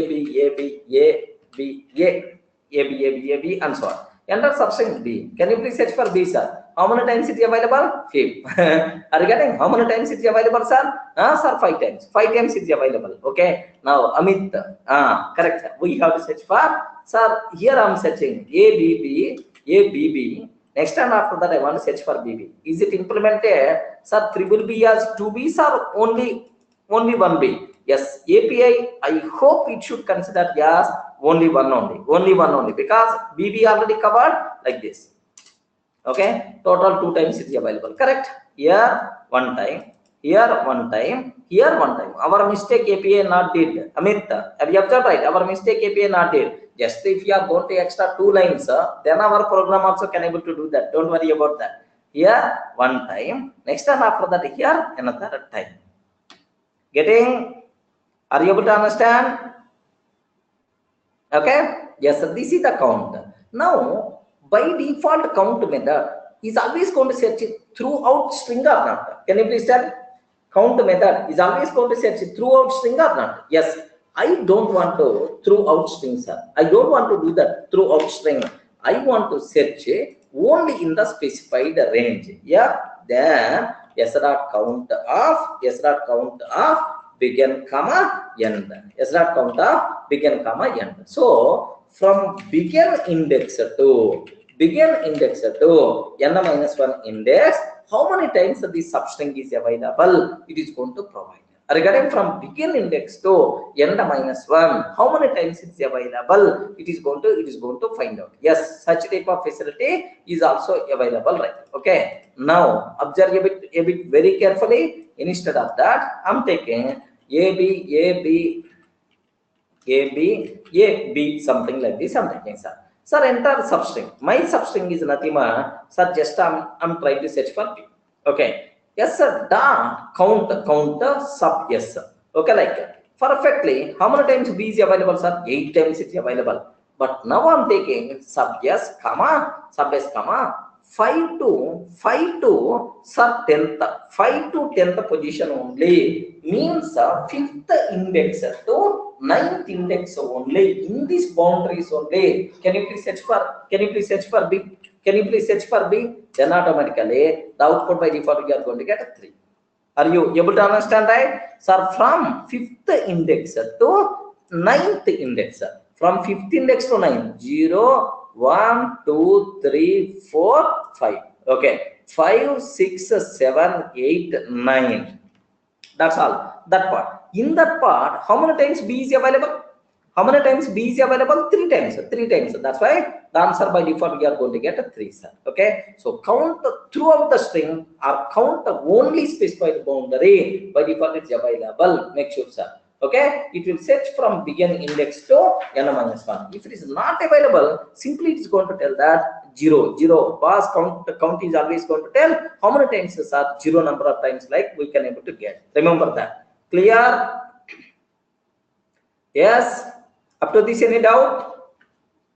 and so on. Enter substring B. Can you please search for B, sir? How many times it is available? 5. Are you getting? How many times it is available, sir? Sir, 5 times. 5 times it is available. Okay. Now, Amit. Correct. We have to search for, sir. Here I am searching A B B. Next time after that I want to search for BB. Is it implemented? Sir, triple B has 2 B's or only 1 B? Yes, API, I hope it should consider yes, only one only, because BB already covered like this. Okay, total 2 times it is available, correct? Here 1 time, here 1 time, here 1 time. Our mistake API not did. Amit, have you observed right? Our mistake API not did. Just if you are going to extra 2 lines, then our program also can able to do that. Don't worry about that. Here 1 time, next time after that here another time. Getting? Are you able to understand? Okay, yes, this is the count. Now by default count method is always going to search it throughout string or not? Can you please tell? Count method is always going to search it throughout string or not? Yes, I don't want to throughout string, sir. I don't want to do that throughout string. I want to search only in the specified range. Yeah, then s dot count of begin comma end. S dot count of begin comma end. So from begin index to n-1 index, how many times the substring is available? It is going to provide. Regarding from begin index to n-1, how many times it is available? It is going to find out. Yes, such type of facility is also available, right? Okay. Now observe a bit very carefully. Instead of that, I'm taking A B something like this. I'm taking, sir. Sir, enter substring. My substring is nothing, sir. Just I'm trying to search for B. Okay. Yes, sir. Dot count sub yes, sir. Okay, like perfectly. How many times B is available, sir? 8 times it is available. But now I'm taking sub yes, comma 5 to sir 10th position only, means 5th index to 9th index only. In these boundaries only. Can you please search for B? Then automatically the output by default you are going to get a 3. Are you able to understand, right? Sir, from 5th index to 9th index. From 5th index to 9, 0, 1, 2, 3, 4, 5. Okay, 5, 6, 7, 8, 9. That's all. That part. In that part, how many times B is available? 3 times. 3 times. That's why the answer by default we are going to get a 3, sir. Okay. So count throughout the string or count the only specified boundary by default it's available. Make sure, sir. Okay, it will search from begin index to n-1. If it is not available, simply it is going to tell that 0. Pass count is always going to tell how many times is 0 number of times, like we can able to get. Remember that. Clear? Yes. Up to this, any doubt?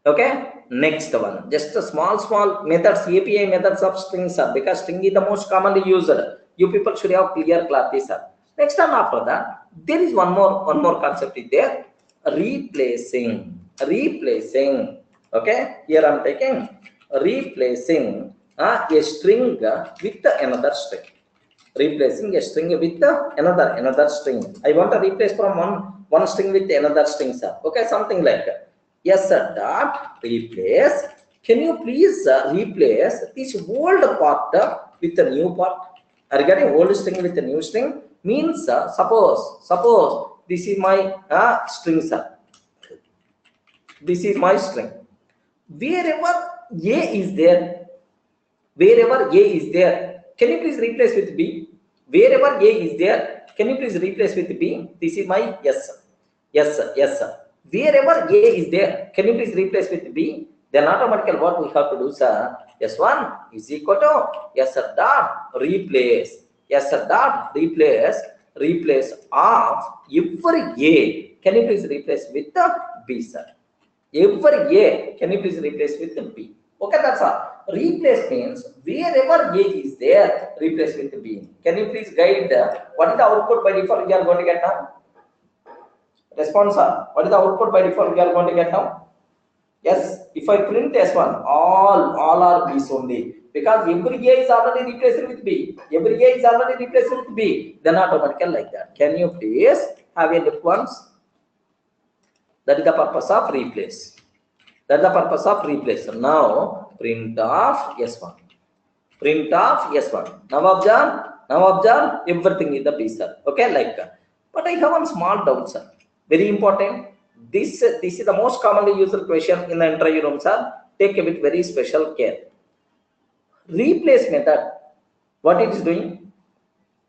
Okay. Next one, just a small methods, API methods of strings, sir, because string is the most commonly used. You people should have clear clarity, sir. Next time after that, there is one more concept is there. Replacing. Okay, here I'm taking replacing a string with another string. Replacing a string with another string. I want to replace from one string with another string, sir. Okay, something like yes, sir. Dot replace. Can you please replace this old part with the new part? Regarding old string with the new string means suppose this is my string, sir. This is my string. Wherever A is there, can you please replace with B? Wherever A is there, can you please replace with B? This is my yes, sir. Wherever A is there, can you please replace with B? Then automatically what we have to do, sir? S1 is equal to yes, sir, dot replace. Yes, sir, dot replace of every A. Can you please replace with the B, sir? Every A, can you please replace with the B? Okay, that's all. Replace means wherever A is there, replace with the B. Can you please guide what is the output by default we are going to get now? Response, sir. What is the output by default we are going to get now? Yes, if I print S1, all are B's only. Because every A is already replaced with B. Then automatically like that. Can you please have a look once? That is the purpose of replace. That's the purpose of replace. Now print of S1. Print of S1. Now observe everything is the B, sir. Okay, like but I have one small doubt, sir. Very important. This is the most commonly used question in the interview room, sir. Take a bit very special care. Replace method, what it is doing?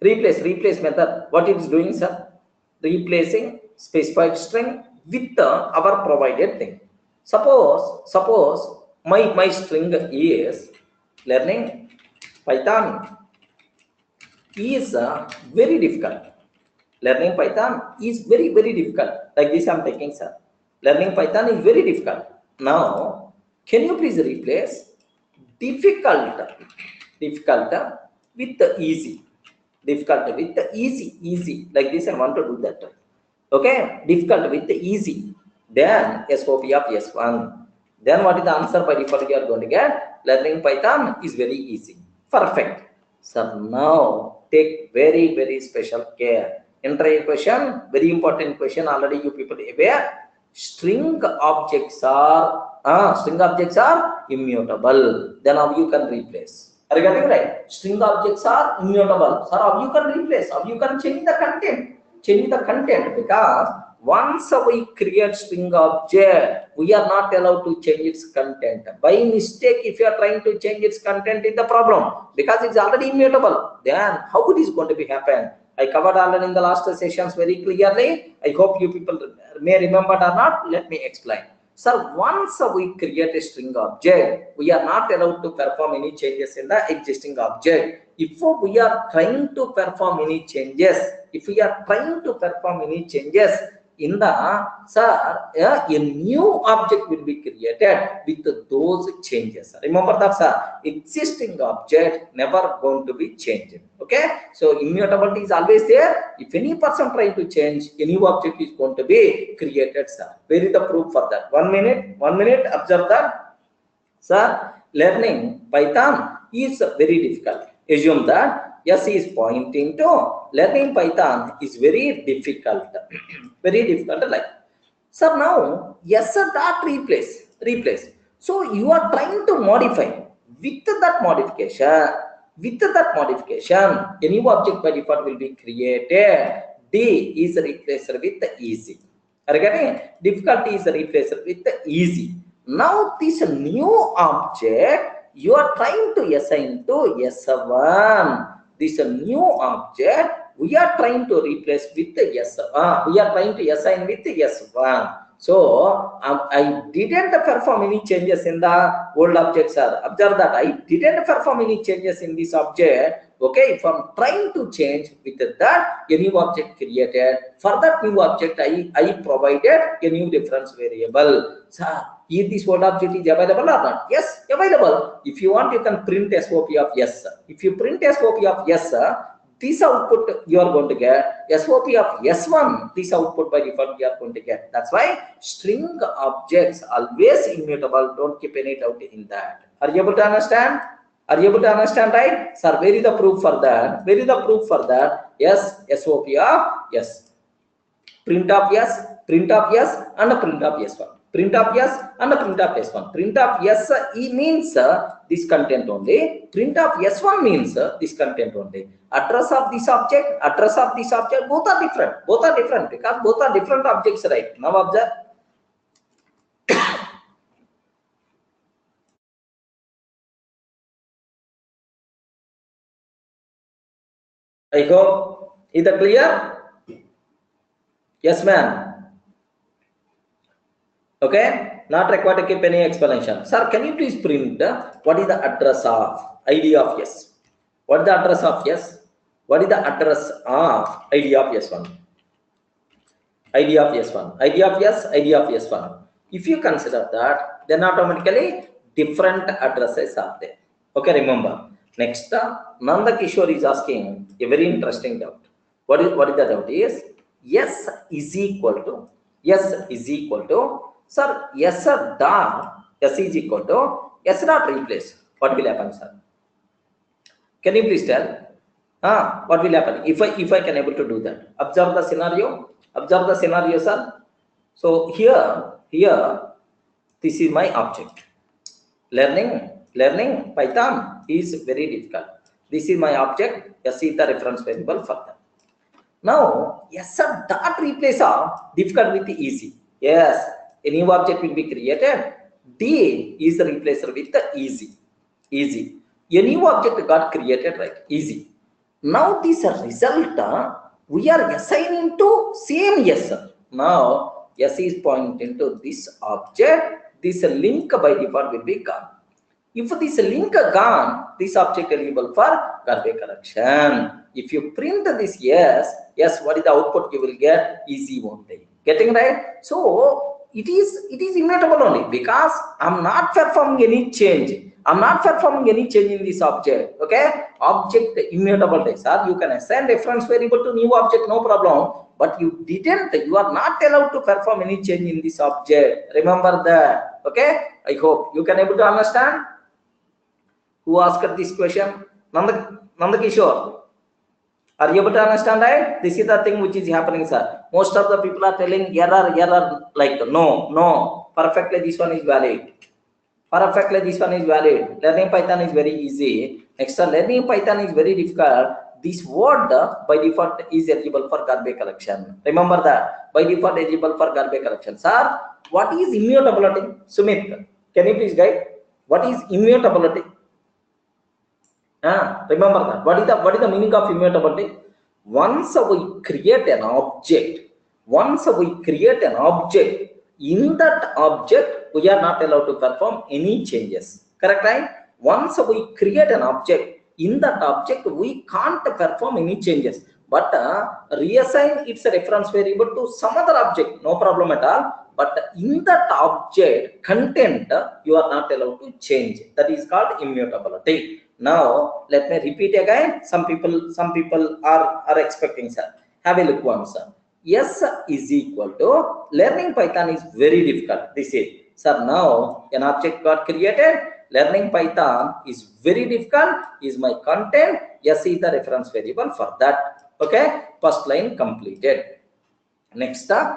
Replace method, what it is doing, sir? Replacing specified string with our provided thing. Suppose my string is learning Python is very difficult. Learning Python is very difficult. Like this I'm taking, sir. Learning Python is very difficult. Now, can you please replace difficult with the easy? Difficult with the easy. Like this I want to do that. Okay, difficult with the easy. Then SOP of S1. Then what is the answer by default you are going to get? Learning Python is very easy. Perfect. So now take very special care. Entire question, very important question. Already you people aware. String objects are immutable. Then how you can replace? Are you getting right? String objects are immutable. Sir, how you can replace? How you can change the content? Change the content, because once we create string object, we are not allowed to change its content. By mistake, if you are trying to change its content, is the problem, because it's already immutable. Then how it is going to be happen? I covered already in the last sessions very clearly. I hope you people may remember or not. Let me explain. Sir, once we create a string object, we are not allowed to perform any changes in the existing object. If we are trying to perform any changes, in the, sir, a new object will be created with those changes. Remember that, sir, existing object never going to be changed. Okay, so immutability is always there. If any person trying to change, a new object is going to be created, sir. Where is the proof for that? 1 minute, observe that. Sir, learning Python is very difficult. Assume that yes is pointing to learning Python is very difficult. Very difficult. Like, sir, now yes sir, dot replace. So you are trying to modify. With that modification, a new object by default will be created. D is replaced with the easy. Are you getting it? Difficulty is replaced with the easy. Now this new object you are trying to assign to S1. This new object we are trying to replace with the S1. We are trying to assign with the S1. So I didn't perform any changes in the old object, sir. Observe that I didn't perform any changes in this object. Okay, if I'm trying to change with that, a new object created. For that new object, I provided a new difference variable. Sir, is this word object is available or not? Yes, available. If you want, you can print SOP of yes, sir. If you print SOP of yes, sir, this output you are going to get. SOP of S1, this output by default you are going to get. That's why string objects always immutable. Don't keep any doubt in that. Are you able to understand? Right? Sir, where is the proof for that? Yes, SOP of yes. Print of yes, and a print of S1. Print of yes and a print of S1. Print of yes means this content only. Print of S1 means this content only. Address of this object, both are different because both are different objects, right? Now observe. I hope is that clear? Yes, ma'am. Okay, not required to keep any explanation. Sir, can you please print what is the address of ID of yes? What is the address of yes? What is the address of ID of S1? ID of S1. ID of yes, ID of S1. If you consider that, then automatically different addresses are there. Okay, remember. Next, Nanda Kishore is asking a very interesting doubt. What is the doubt is? Yes is equal to, sir, yes dot, yes is equal to, yes dot replace. What will happen, sir? Can you please tell? What will happen if I can able to do that? Observe the scenario, sir. So here This is my object. Learning Python is very difficult. This is my object. S is the reference variable for that. Now, yes, sir, dot replace of difficult with easy. Yes, a new object will be created. D is the replacer with the easy. Easy. A new object got created, right? Easy. Now, this result we are assigning to same yes, sir. Now, S is pointing to this object. This link by default will be gone. If this link gone, this object eligible for garbage collection. If you print this yes, what is the output you will get? Easy only. Getting right? So it is immutable only because I'm not performing any change. I'm not performing any change in this object. Okay? Object immutable. Sir, you can assign reference variable to new object, no problem. But you didn't. You are not allowed to perform any change in this object. Remember that. Okay? I hope you can able to understand. Who asked this question? Nandakishore. Are you able to understand, right? This is the thing which is happening, sir. Most of the people are telling error, like no. Perfectly, this one is valid. Perfectly, this one is valid. Learning Python is very easy. Next, learning Python is very difficult. This word by default is eligible for garbage collection. Remember that. By default eligible for garbage collection. Sir, what is immutability? Sumit, can you please guide? What is immutability? Remember that. What is the meaning of immutability? Once we create an object, in that object we are not allowed to perform any changes. Correct, right? Once we create an object, in that object we can't perform any changes. But reassign its reference variable to some other object, no problem at all. But in that object content, you are not allowed to change. That is called immutability. Now let me repeat again. Some people are expecting, sir. Have a look once, sir. S is equal to learning Python is very difficult. This is, sir. Now an object got created. Learning Python is very difficult. Is my content. S is the reference variable for that. Okay. First line completed. Next, sir.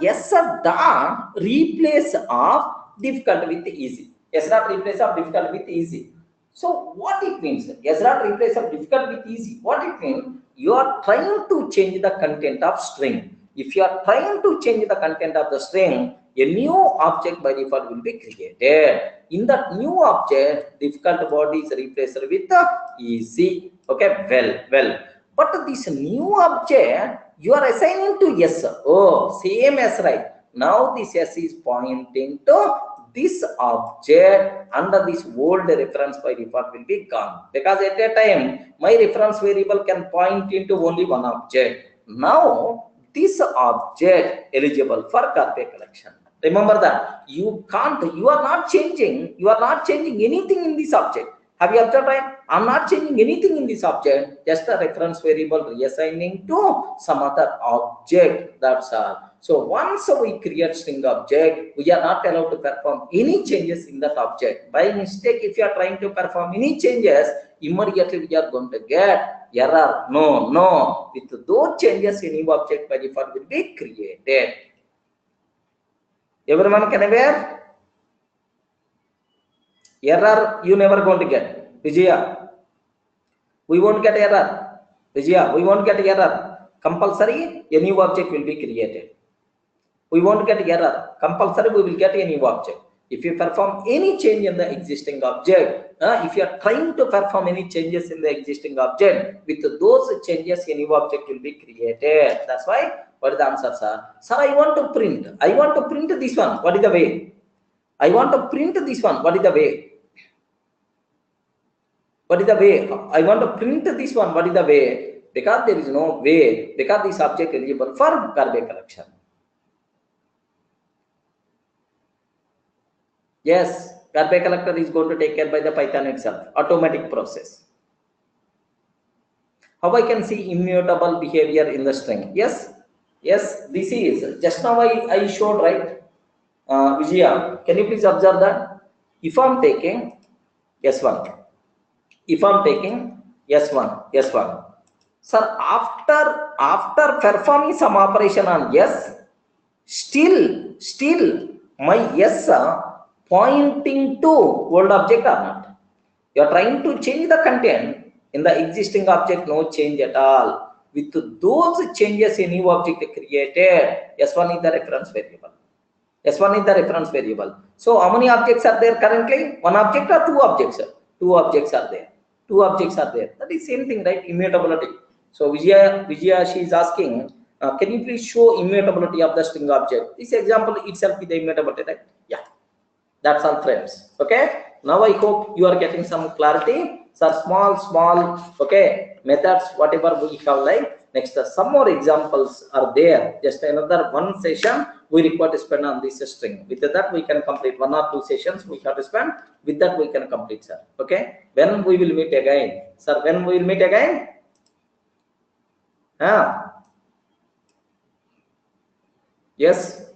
Yes, sir. The replace of difficult with easy. Yes, not replace of difficult with easy. So what it means? Yes, not replace of difficult with easy. What it means? You are trying to change the content of string. If you are trying to change the content of the string, a new object by default will be created. In that new object, difficult word is replaced with the easy. Okay, well. But this new object, you are assigning to yes. Oh, same as right. Now this S is pointing to this object, under this old reference by default will be gone, because at a time my reference variable can point into only one object. Now this object eligible for garbage collection. Remember that you are not changing anything in this object. Have you observed, right? I'm not changing anything in this object, just a reference variable reassigning to some other object. That's all. So once we create string object, we are not allowed to perform any changes in that object. By mistake, if you are trying to perform any changes, immediately we are going to get error. No. With those changes, a new object by default will be created. Everyone can aware? Error you never going to get. Vijaya, we won't get error. Vijaya, we won't get error. Compulsory, a new object will be created. We won't get error. Compulsory, we will get a new object. If you perform any change in the existing object, if you are trying to perform any changes in the existing object, with those changes, a new object will be created. That's why, what is the answer, sir? Sir, I want to print this one. What is the way? I want to print this one. What is the way? What is the way? I want to print this one. What is the way? Because there is no way. Because this object is eligible for garbage collection. Yes, garbage collector is going to take care by the Python itself. Automatic process. How I can see immutable behavior in the string? Yes, this is. Just now I showed, right? Vijaya, can you please observe that? If I'm taking S1, if I'm taking S1, sir, after performing some operation on S, still my S pointing to old object or not? You are trying to change the content in the existing object, no change at all. With those changes a new object created, S1 is the reference variable. S1 is the reference variable. So how many objects are there currently? One object or two objects? Two objects are there. Two objects are there. That is same thing, right? Immutability. So Vijaya, she is asking, can you please show immutability of the string object? This example itself is the immutability, right? Yeah. That's all, friends. Okay. Now I hope you are getting some clarity. So small, okay, methods, whatever we have like. Next, some more examples are there. Just another one session we require to spend on this string. With that, we can complete 1 or 2 sessions we have to spend. With that, we can complete, sir. Okay. When we will meet again, sir? When we will meet again? Yes.